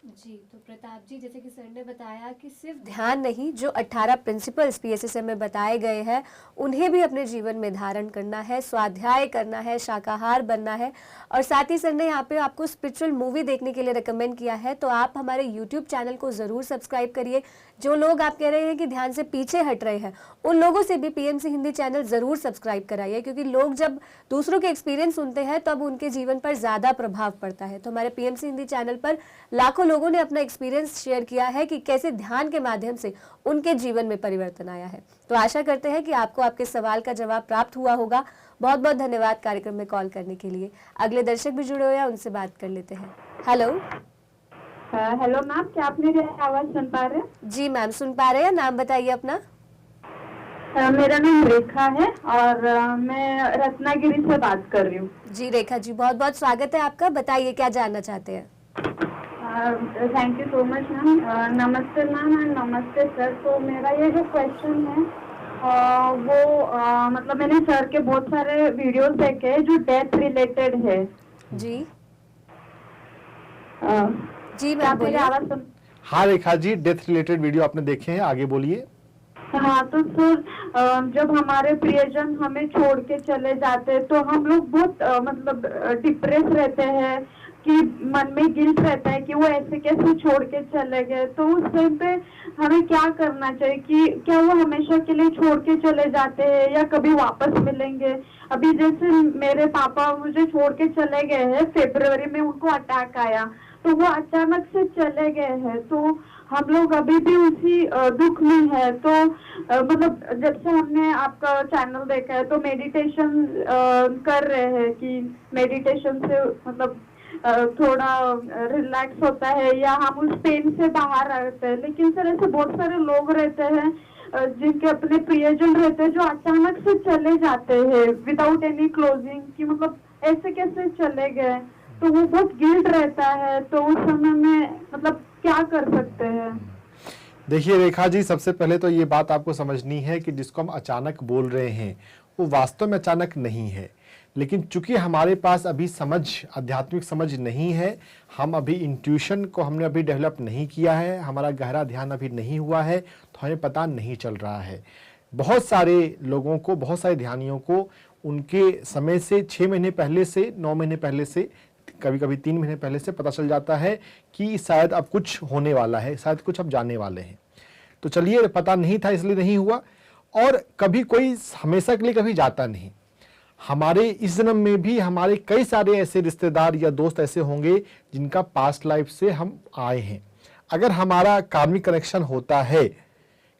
जी, तो प्रताप जी, जैसे कि सर ने बताया कि सिर्फ ध्यान नहीं, जो 18 प्रिंसिपल्स PSSM में बताए गए हैं उन्हें भी अपने जीवन में धारण करना है, स्वाध्याय करना है, शाकाहार बनना है। और साथ ही सर ने यहाँ पे आपको स्पिरिचुअल मूवी देखने के लिए रिकमेंड किया है, तो आप हमारे YouTube चैनल को ज़रूर सब्सक्राइब करिए। जो लोग आप कह रहे हैं कि ध्यान से पीछे हट रहे हैं, उन लोगों से भी PMC हिंदी चैनल ज़रूर सब्सक्राइब कराइए, क्योंकि लोग जब दूसरों के एक्सपीरियंस सुनते हैं तब उनके जीवन पर ज़्यादा प्रभाव पड़ता है। तो हमारे PMC हिंदी चैनल पर लाखों लोगों ने अपना एक्सपीरियंस शेयर किया है कि कैसे ध्यान के माध्यम से उनके जीवन में परिवर्तन आया है। तो आशा करते हैं कि आपको आपके सवाल का जवाब प्राप्त हुआ होगा। बहुत बहुत धन्यवाद कार्यक्रम में कॉल करने के लिए। अगले दर्शक भी जुड़े हुए हैं, उनसे बात कर लेते हैं। हेलो। हेलो मैम, क्या आप मेरी आवाज सुन पा रहे हैं? जी मैम, सुन पा रहे हैं। नाम बताइए अपना। मेरा नाम रेखा है और मैं रत्नागिरी से बात कर रही हूँ। जी रेखा जी, बहुत बहुत स्वागत है आपका। बताइए क्या जानना चाहते हैं। Thank you so much ma'am. नमस्ते मैम एंड नमस्ते सर। तो मेरा ये जो क्वेश्चन है वो मतलब मैंने सर के बहुत सारे वीडियोस देखे हैं जो डेथ रिलेटेड है। जी जी मैम बोलिए। आवाज सुन? हाँ Rekha ji, death related video आपने देखे हैं, आगे बोलिए। हाँ, तो सर जब हमारे प्रियजन हमें छोड़ के चले जाते हैं तो हम लोग बहुत मतलब डिप्रेस रहते हैं कि मन में गिल्ट रहता है कि वो ऐसे कैसे छोड़ के चले गए। तो उस टाइम पे हमें क्या करना चाहिए कि क्या वो हमेशा के लिए छोड़ के चले जाते हैं या कभी वापस मिलेंगे? अभी जैसे मेरे पापा मुझे छोड़ के चले गए हैं, फरवरी में उनको अटैक आया, तो वो अचानक से चले गए हैं। तो हम लोग अभी भी उसी दुख में है। तो मतलब जब से हमने आपका चैनल देखा है तो मेडिटेशन कर रहे हैं कि मेडिटेशन से मतलब थोड़ा रिलैक्स होता है या हम उस पेन से बाहर आते हैं। लेकिन सर ऐसे बहुत सारे लोग रहते हैं जिनके अपने प्रियजन रहते हैं जो अचानक से चले जाते हैं विदाउट एनी क्लोजिंग, कि मतलब ऐसे कैसे चले गए। तो वो बहुत गिल्ट रहता है। तो उस समय में मतलब क्या कर सकते हैं? देखिए रेखा जी, सबसे पहले तो ये बात आपको समझनी है कि जिसको हम अचानक बोल रहे हैं वो वास्तव में अचानक नहीं है, लेकिन चूंकि हमारे पास अभी समझ, आध्यात्मिक समझ नहीं है, हम अभी इंट्यूशन को हमने अभी डेवलप नहीं किया है, हमारा गहरा ध्यान अभी नहीं हुआ है, तो हमें पता नहीं चल रहा है। बहुत सारे लोगों को, बहुत सारे ध्यानियों को उनके समय से 6 महीने पहले से, 9 महीने पहले से, कभी कभी 3 महीने पहले से पता चल जाता है कि शायद अब कुछ होने वाला है, शायद कुछ अब जाने वाले हैं। तो चलिए, पता नहीं था इसलिए नहीं हुआ, और कभी कोई हमेशा के लिए कभी जाता नहीं। हमारे इस जन्म में भी हमारे कई सारे ऐसे रिश्तेदार या दोस्त ऐसे होंगे जिनका पास्ट लाइफ से हम आए हैं। अगर हमारा कार्मिक कनेक्शन होता है,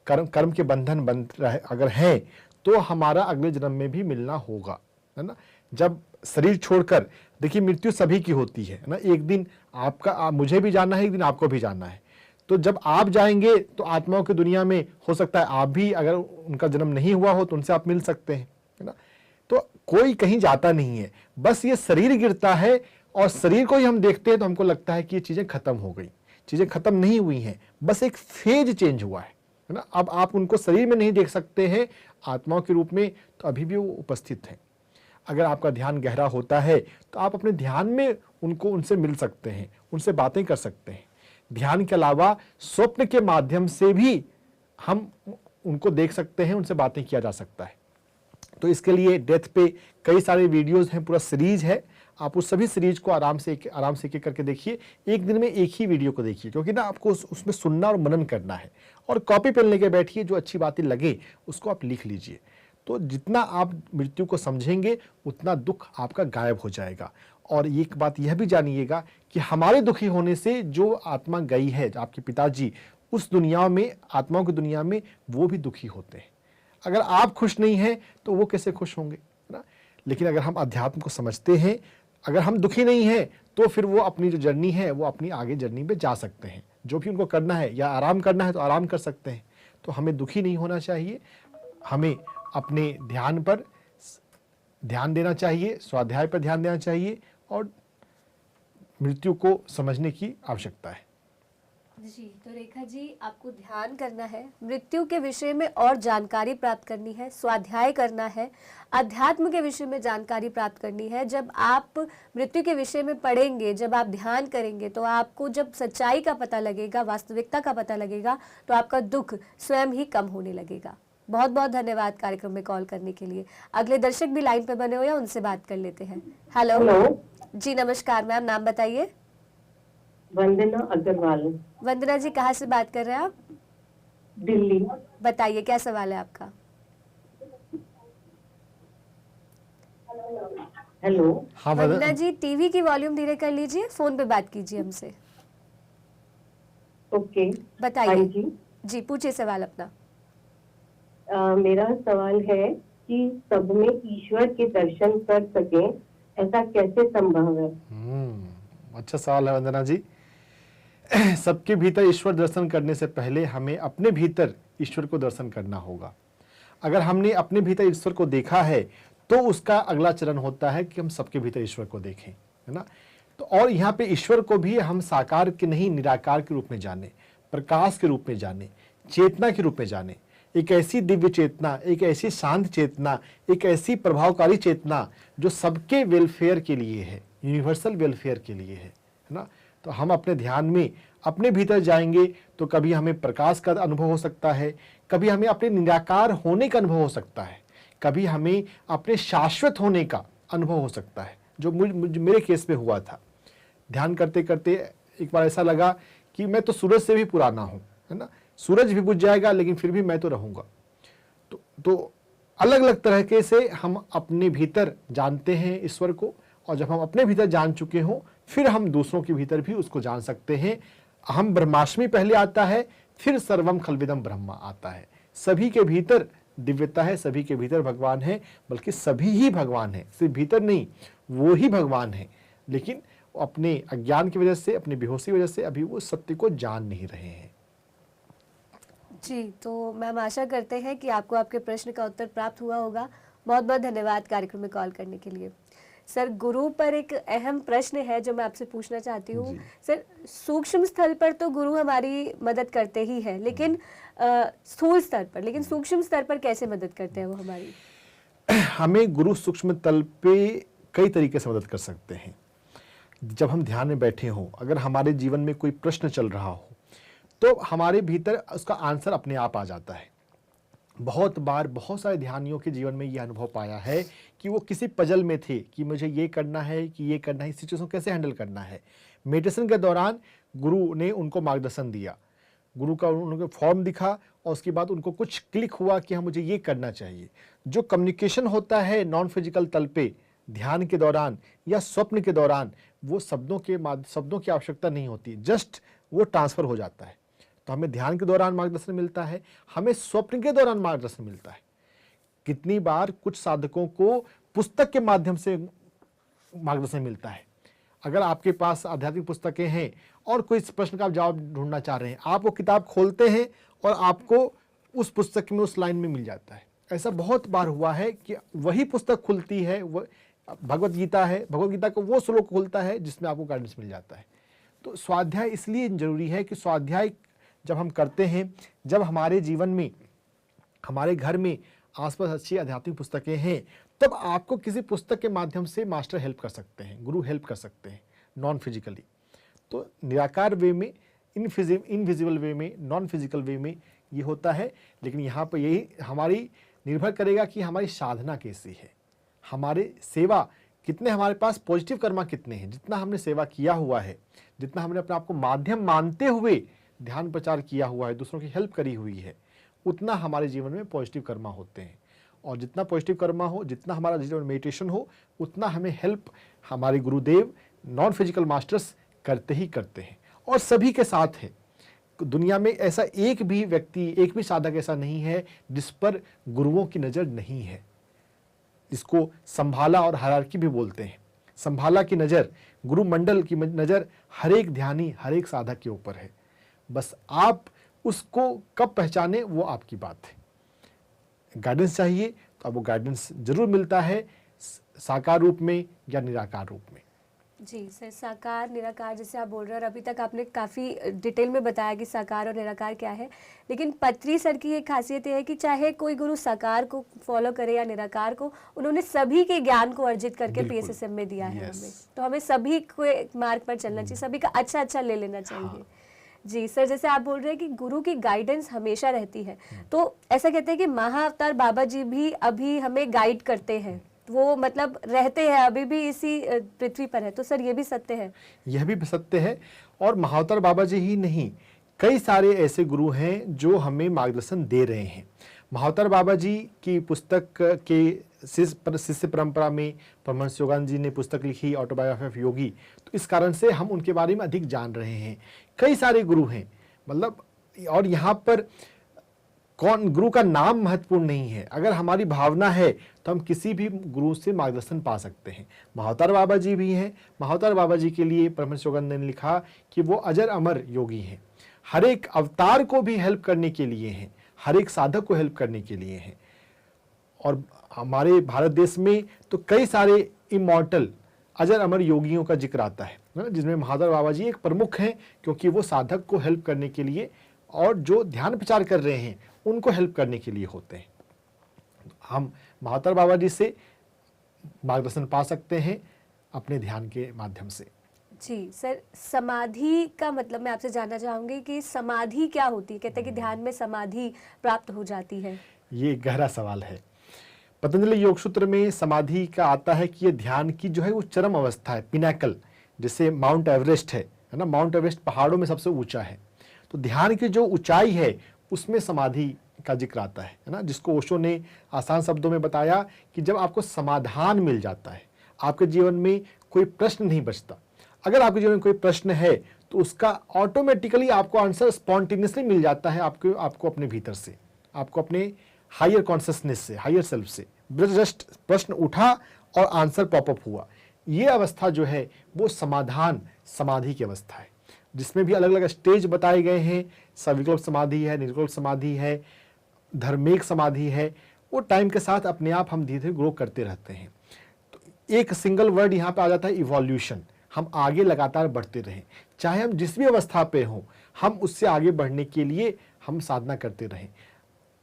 कर्म के बंधन बन रहे अगर हैं, तो हमारा अगले जन्म में भी मिलना होगा, है ना। जब शरीर छोड़कर, देखिए मृत्यु सभी की होती है ना, एक दिन आपका मुझे भी जाना है, एक दिन आपको भी जाना है। तो जब आप जाएंगे तो आत्माओं की दुनिया में हो सकता है आप भी, अगर उनका जन्म नहीं हुआ हो तो उनसे आप मिल सकते हैं, है ना। तो कोई कहीं जाता नहीं है, बस ये शरीर गिरता है और शरीर को ही हम देखते हैं तो हमको लगता है कि ये चीजें खत्म हो गई। चीजें खत्म नहीं हुई हैं, बस एक फेज चेंज हुआ है ना। अब आप उनको शरीर में नहीं देख सकते हैं, आत्माओं के रूप में तो अभी भी वो उपस्थित है। अगर आपका ध्यान गहरा होता है तो आप अपने ध्यान में उनसे मिल सकते हैं, उनसे बातें कर सकते हैं। ध्यान के अलावा स्वप्न के माध्यम से भी हम उनको देख सकते हैं, उनसे बातें किया जा सकता है। तो इसके लिए डेथ पे कई सारे वीडियोस हैं, पूरा सीरीज है। आप उस सभी सीरीज को आराम से एक करके देखिए। एक दिन में एक ही वीडियो को देखिए, क्योंकि ना आपको उसमें सुनना और मनन करना है, और कॉपी पेन लेके बैठिए, जो अच्छी बातें लगे उसको आप लिख लीजिए। तो जितना आप मृत्यु को समझेंगे उतना दुख आपका गायब हो जाएगा। और एक बात यह भी जानिएगा कि हमारे दुखी होने से जो आत्मा गई है, आपके पिताजी, उस दुनिया में, आत्माओं की दुनिया में, वो भी दुखी होते हैं। अगर आप खुश नहीं हैं तो वो कैसे खुश होंगे, है ना। लेकिन अगर हम अध्यात्म को समझते हैं, अगर हम दुखी नहीं हैं, तो फिर वो अपनी जो जर्नी है वो अपनी आगे जर्नी पे जा सकते हैं। जो भी उनको करना है, या आराम करना है तो आराम कर सकते हैं। तो हमें दुखी नहीं होना चाहिए, हमें अपने ध्यान पर ध्यान देना चाहिए, स्वाध्याय पर ध्यान देना चाहिए, और मृत्यु को समझने की आवश्यकता है। जी, तो रेखा जी, आपको ध्यान करना है, मृत्यु के विषय में और जानकारी प्राप्त करनी है, स्वाध्याय करना है, अध्यात्म के विषय में जानकारी प्राप्त करनी है। जब आप मृत्यु के विषय में पढ़ेंगे, जब आप ध्यान करेंगे, तो आपको जब सच्चाई का पता लगेगा, वास्तविकता का पता लगेगा, तो आपका दुख स्वयं ही कम होने लगेगा। बहुत बहुत धन्यवाद कार्यक्रम में कॉल करने के लिए। अगले दर्शक भी लाइन पे बने हुए हैं, उनसे बात कर लेते हैं। हेलो। जी नमस्कार मैम, नाम बताइए। वंदना अग्रवाल। वंदना जी, कहाँ से बात कर रहे हैं आप? दिल्ली। बताइए क्या सवाल है आपका? हेलो। हाँ वंदना जी, टीवी की वॉल्यूम धीरे कर लीजिए, फोन पे बात कीजिए हमसे। ओके। बताइए। हाँ जी। जी, पूछिए सवाल अपना। मेरा सवाल है कि सब में ईश्वर के दर्शन कर सकें, ऐसा कैसे संभव है? अच्छा सवाल है वंदना जी। सबके भीतर ईश्वर दर्शन करने से पहले हमें अपने भीतर ईश्वर को दर्शन करना होगा। अगर हमने अपने भीतर ईश्वर को देखा है तो उसका अगला चरण होता है कि हम सबके भीतर ईश्वर को देखें, है ना। तो और यहाँ पे ईश्वर को भी हम साकार के नहीं, निराकार के रूप में जाने, प्रकाश के रूप में जाने, चेतना के रूप में जाने। एक ऐसी दिव्य चेतना, एक ऐसी शांत चेतना, एक ऐसी प्रभावकारी चेतना जो सबके वेलफेयर के लिए है, यूनिवर्सल वेलफेयर के लिए है ना। तो हम अपने ध्यान में अपने भीतर जाएंगे तो कभी हमें प्रकाश का अनुभव हो सकता है, कभी हमें अपने निराकार होने का अनुभव हो सकता है, कभी हमें अपने शाश्वत होने का अनुभव हो सकता है, जो मेरे केस में हुआ था। ध्यान करते करते एक बार ऐसा लगा कि मैं तो सूरज से भी पुराना हूँ, है ना। सूरज भी बुझ जाएगा लेकिन फिर भी मैं तो रहूँगा। तो अलग अलग तरीके से हम अपने भीतर जानते हैं ईश्वर को, और जब हम अपने भीतर जान चुके हों फिर हम दूसरों के भीतर भी उसको जान सकते हैं। हम ब्रह्माष्टमी पहले आता है, फिर सर्वम खलविदम ब्रह्मा आता है। सभी के भीतर दिव्यता है, सभी के भीतर भगवान है, बल्कि सभी ही भगवान है, सिर्फ भीतर नहीं, वो ही भगवान है। लेकिन अपने अज्ञान की वजह से, अपनी बेहोशी की वजह से अभी वो सत्य को जान नहीं रहे हैं। जी, तो मैम आशा करते हैं कि आपको आपके प्रश्न का उत्तर प्राप्त हुआ होगा। बहुत बहुत धन्यवाद कार्यक्रम में कॉल करने के लिए। सर, गुरु पर एक अहम प्रश्न है जो मैं आपसे पूछना चाहती हूँ। सर, सूक्ष्म स्तर पर तो गुरु हमारी मदद करते ही है, लेकिन स्थूल स्तर पर, लेकिन सूक्ष्म स्तर पर कैसे मदद करते हैं वो हमारी? हमें गुरु सूक्ष्म तल पे कई तरीके से मदद कर सकते हैं। जब हम ध्यान में बैठे हों, अगर हमारे जीवन में कोई प्रश्न चल रहा हो तो हमारे भीतर उसका आंसर अपने आप आ जाता है। बहुत बार बहुत सारे ध्यानियों के जीवन में यह अनुभव पाया है कि वो किसी पजल में थे कि मुझे ये करना है कि ये करना है, इस सिचुएशन को कैसे हैंडल करना है। मेडिटेशन के दौरान गुरु ने उनको मार्गदर्शन दिया, गुरु का उनको फॉर्म दिखा और उसके बाद उनको कुछ क्लिक हुआ कि हाँ मुझे ये करना चाहिए। जो कम्युनिकेशन होता है नॉन फिजिकल तल पे ध्यान के दौरान या स्वप्न के दौरान, वो शब्दों की आवश्यकता नहीं होती, जस्ट वो ट्रांसफर हो जाता है। तो हमें ध्यान के दौरान मार्गदर्शन मिलता है, हमें स्वप्न के दौरान मार्गदर्शन मिलता है। कितनी बार कुछ साधकों को पुस्तक के माध्यम से मार्गदर्शन मिलता है। अगर आपके पास आध्यात्मिक पुस्तकें हैं और कोई प्रश्न का आप जवाब ढूंढना चाह रहे हैं, आप वो किताब खोलते हैं और आपको उस पुस्तक में, उस लाइन में मिल जाता है। ऐसा बहुत बार हुआ है कि वही पुस्तक खुलती है, वो भगवत गीता है, भगवत गीता को वो श्लोक खुलता है जिसमें आपको गाइडेंस मिल जाता है। तो स्वाध्याय इसलिए जरूरी है कि स्वाध्याय जब हम करते हैं, जब हमारे जीवन में, हमारे घर में आसपास अच्छी आध्यात्मिक पुस्तकें हैं, तब आपको किसी पुस्तक के माध्यम से मास्टर हेल्प कर सकते हैं, गुरु हेल्प कर सकते हैं नॉन फिजिकली। तो निराकार वे में, इनविजिबल वे में, नॉन फिजिकल वे में ये होता है। लेकिन यहाँ पर यही हमारी निर्भर करेगा कि हमारी साधना कैसी है, हमारे सेवा कितने, हमारे पास पॉजिटिव कर्मा कितने हैं। जितना हमने सेवा किया हुआ है, जितना हमने अपने आप को माध्यम मानते हुए ध्यान प्रचार किया हुआ है, दूसरों की हेल्प करी हुई है, उतना हमारे जीवन में पॉजिटिव कर्मा होते हैं। और जितना पॉजिटिव कर्मा हो, जितना हमारा जीवन मेडिटेशन हो, उतना हमें हेल्प हमारे गुरुदेव नॉन फिजिकल मास्टर्स करते ही करते हैं, और सभी के साथ है। दुनिया में ऐसा एक भी व्यक्ति, एक भी साधक ऐसा नहीं है जिस पर गुरुओं की नज़र नहीं है। इसको संभाला और हायरार्की भी बोलते हैं। संभाला की नज़र, गुरु मंडल की नज़र हर एक ध्यानी, हर एक साधक के ऊपर है। बस आप उसको कब पहचाने वो आपकी बात है। गाइडेंस चाहिए तो आपको गाइडेंस जरूर मिलता है, साकार रूप में या निराकार रूप में। जी सर, साकार निराकार जैसे आप बोल रहे हैं, और अभी तक आपने काफ़ी डिटेल में बताया कि साकार और निराकार क्या है, लेकिन पत्री सर की एक खासियत ये है कि चाहे कोई गुरु साकार को फॉलो करे या निराकार को, उन्होंने सभी के ज्ञान को अर्जित करके बिल्कुल। पीएसएसएम में दिया है Yes. हमें। तो हमें सभी को एक मार्ग पर चलना चाहिए, सभी का अच्छा अच्छा ले लेना चाहिए। जी सर, जैसे आप बोल रहे हैं कि गुरु की गाइडेंस हमेशा रहती है, तो ऐसा कहते हैं कि महाअवतार बाबा जी भी अभी हमें गाइड करते हैं, वो मतलब रहते हैं अभी भी इसी पृथ्वी पर है, तो सर ये भी सत्य है? यह भी सत्य है। और महाअवतार बाबा जी ही नहीं, कई सारे ऐसे गुरु हैं जो हमें मार्गदर्शन दे रहे हैं। महाअवतार बाबा जी की पुस्तक के शिष्य परंपरा में परमहंस योगानंद जी ने पुस्तक लिखी ऑटोबायोग्राफी ऑफ योगी, तो इस कारण से हम उनके बारे में अधिक जान रहे हैं। कई सारे गुरु हैं, मतलब, और यहाँ पर कौन गुरु का नाम महत्वपूर्ण नहीं है, अगर हमारी भावना है तो हम किसी भी गुरु से मार्गदर्शन पा सकते हैं। महाअवतार बाबा जी भी हैं। महाअवतार बाबा जी के लिए परमहंस योगानंद ने लिखा कि वो अजर अमर योगी हैं, हर एक अवतार को भी हेल्प करने के लिए हैं, हर एक साधक को हेल्प करने के लिए हैं। और हमारे भारत देश में तो कई सारे इमॉर्टल अजर अमर योगियों का जिक्र आता है ना, जिसमें महाअवतार बाबा जी एक प्रमुख हैं, क्योंकि वो साधक को हेल्प करने के लिए और जो ध्यान प्रचार कर रहे हैं उनको हेल्प करने के लिए होते हैं। हम महाअवतार बाबा जी से मार्गदर्शन पा सकते हैं अपने ध्यान के माध्यम से। जी सर, समाधि का मतलब मैं आपसे जानना चाहूंगी कि समाधि क्या होती है? कहते हैं कि ध्यान में समाधि प्राप्त हो जाती है। ये गहरा सवाल है। पतंजलि योग सूत्र में समाधि का आता है कि ये ध्यान की जो है वो चरम अवस्था है, पिनाकल, जैसे माउंट एवरेस्ट है ना, माउंट एवरेस्ट पहाड़ों में सबसे ऊंचा है, तो ध्यान की जो ऊंचाई है उसमें समाधि का जिक्र आता है ना, जिसको ओशो ने आसान शब्दों में बताया कि जब आपको समाधान मिल जाता है, आपके जीवन में कोई प्रश्न नहीं बचता। अगर आपके जीवन में कोई प्रश्न है तो उसका ऑटोमेटिकली आपको आंसर स्पॉन्टेनियसली मिल जाता है, आपको अपने भीतर से, आपको अपने हायर कॉन्शियसनेस से, हायर सेल्फ से जस्ट प्रश्न उठा और आंसर पॉपअप हुआ। ये अवस्था जो है वो समाधान समाधि की अवस्था है, जिसमें भी अलग अलग स्टेज बताए गए हैं। सविकल्प समाधि है, निर्विकल्प समाधि है, धर्मेक समाधि है। वो टाइम के साथ अपने आप हम धीरे धीरे ग्रो करते रहते हैं। तो एक सिंगल वर्ड यहाँ पे आ जाता है, इवोल्यूशन। हम आगे लगातार बढ़ते रहें, चाहे हम जिस भी अवस्था पे हों, हम उससे आगे बढ़ने के लिए हम साधना करते रहें।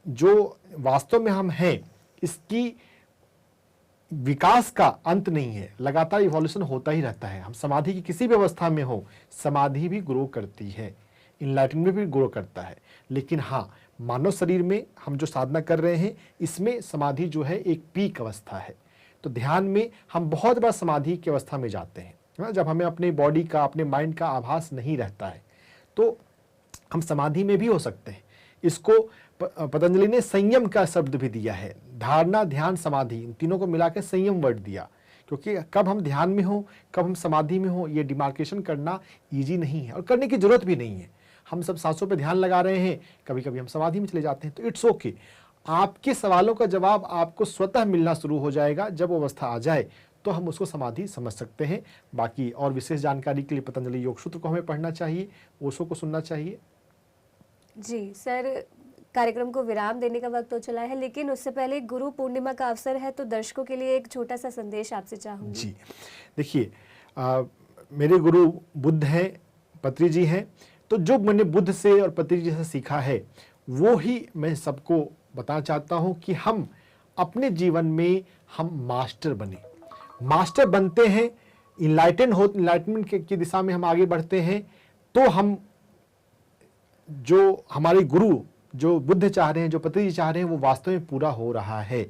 जो वास्तव में हम हैं, इसकी विकास का अंत नहीं है, लगातार इवोल्यूशन होता ही रहता है। हम समाधि की किसी भी अवस्था में हो, समाधि भी ग्रो करती है, इनलाइटनमेंट भी ग्रो करता है। लेकिन हाँ, मानव शरीर में हम जो साधना कर रहे हैं, इसमें समाधि जो है एक पीक अवस्था है। तो ध्यान में हम बहुत बार समाधि की अवस्था में जाते हैं, जब हमें अपने बॉडी का, अपने माइंड का आभास नहीं रहता है, तो हम समाधि में भी हो सकते हैं। इसको पतंजलि ने संयम का शब्द भी दिया है, धारणा, ध्यान, समाधि, इन तीनों को मिला के संयम वर्ड दिया। क्योंकि कब हम ध्यान में हो, कब हम समाधि में हो, ये डिमार्केशन करना ईजी नहीं है और करने की जरूरत भी नहीं है। हम सब सांसों पे ध्यान लगा रहे हैं, कभी कभी हम समाधि में चले जाते हैं, तो इट्स ओके। आपके सवालों का जवाब आपको स्वतः मिलना शुरू हो जाएगा। जब वो अवस्था आ जाए तो हम उसको समाधि समझ सकते हैं। बाकी और विशेष जानकारी के लिए पतंजलि योग सूत्र को हमें पढ़ना चाहिए, ओशो को सुनना चाहिए। जी सर, कार्यक्रम को विराम देने का वक्त हो चला है, लेकिन उससे पहले गुरु पूर्णिमा का अवसर है, तो दर्शकों के लिए एक छोटा सा संदेश आपसे चाहूँगी। जी देखिए, मेरे गुरु बुद्ध हैं, पत्री जी हैं, तो जो मैंने बुद्ध से और पत्री जी से सीखा है वो ही मैं सबको बताना चाहता हूँ कि हम अपने जीवन में हम मास्टर बने। मास्टर बनते हैं, इनलाइटमेंट की दिशा में हम आगे बढ़ते हैं, तो हम जो हमारे गुरु, जो बुद्ध चाह रहे हैं, जो पत्री जी चाह रहे हैं, वो वास्तव में पूरा हो रहा है।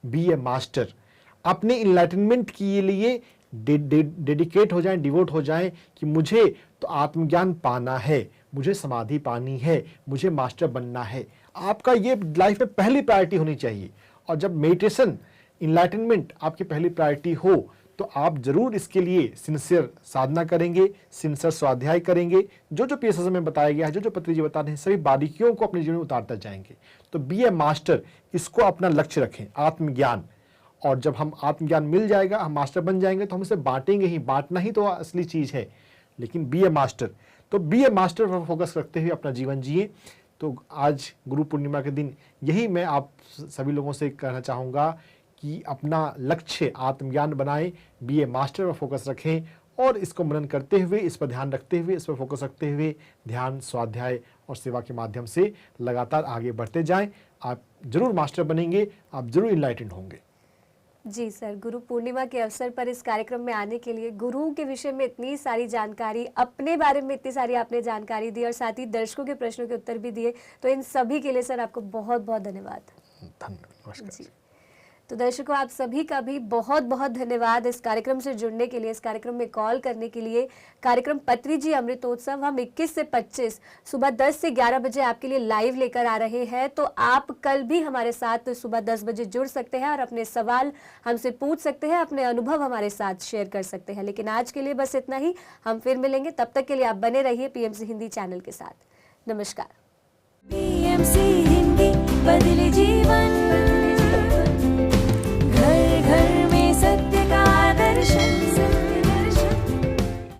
बी ए मास्टर, अपने इनलाइटनमेंट के लिए डेडिकेट हो जाएं, डिवोट हो जाएं कि मुझे तो आत्मज्ञान पाना है, मुझे समाधि पानी है, मुझे मास्टर बनना है। आपका ये लाइफ में पहली प्रायोरिटी होनी चाहिए। और जब मेडिटेशन, इनलाइटनमेंट आपकी पहली प्रायोरिटी हो, तो आप जरूर इसके लिए सिंसियर साधना करेंगे, सिंसियर स्वाध्याय करेंगे। जो जो पीएसएस में बताया गया है, जो जो पत्री जी बता रहे हैं, सभी बारीकियों को अपने जीवन में उतारते जाएंगे। तो बी ए मास्टर, इसको अपना लक्ष्य रखें, आत्मज्ञान। और जब हम आत्मज्ञान मिल जाएगा, हम मास्टर बन जाएंगे, तो हम इसे बांटेंगे ही। बांटना ही तो असली चीज है। लेकिन बी ए मास्टर, तो बी ए मास्टर पर फोकस रखते हुए अपना जीवन जिए। तो आज गुरु पूर्णिमा के दिन यही मैं आप सभी लोगों से कहना चाहूँगा कि अपना लक्ष्य आत्मज्ञान बनाएं, बी ए मास्टर पर फोकस रखें और इसको मनन करते हुए, इस पर ध्यान रखते हुए, इस पर फोकस रखते हुए ध्यान, स्वाध्याय और सेवा के माध्यम से लगातार आगे बढ़ते जाएं। आप जरूर मास्टर बनेंगे, आप जरूर इनलाइटेंड होंगे। जी सर, गुरु पूर्णिमा के अवसर पर इस कार्यक्रम में आने के लिए, गुरु के विषय में इतनी सारी जानकारी, अपने बारे में इतनी सारी आपने जानकारी दी और साथ ही दर्शकों के प्रश्नों के उत्तर भी दिए, तो इन सभी के लिए सर आपको बहुत बहुत धन्यवाद। धन्यवाद, नमस्कार। जी, तो दर्शकों आप सभी का भी बहुत बहुत धन्यवाद इस कार्यक्रम से जुड़ने के लिए, इस कार्यक्रम में कॉल करने के लिए। कार्यक्रम पत्री जी अमृतोत्सव हम 21 से 25 सुबह 10 से 11 बजे आपके लिए लाइव लेकर आ रहे हैं, तो आप कल भी हमारे साथ सुबह 10 बजे जुड़ सकते हैं और अपने सवाल हमसे पूछ सकते हैं, अपने अनुभव हमारे साथ शेयर कर सकते हैं। लेकिन आज के लिए बस इतना ही, हम फिर मिलेंगे, तब तक के लिए आप बने रहिए पीएमसी हिंदी चैनल के साथ। नमस्कार। PMC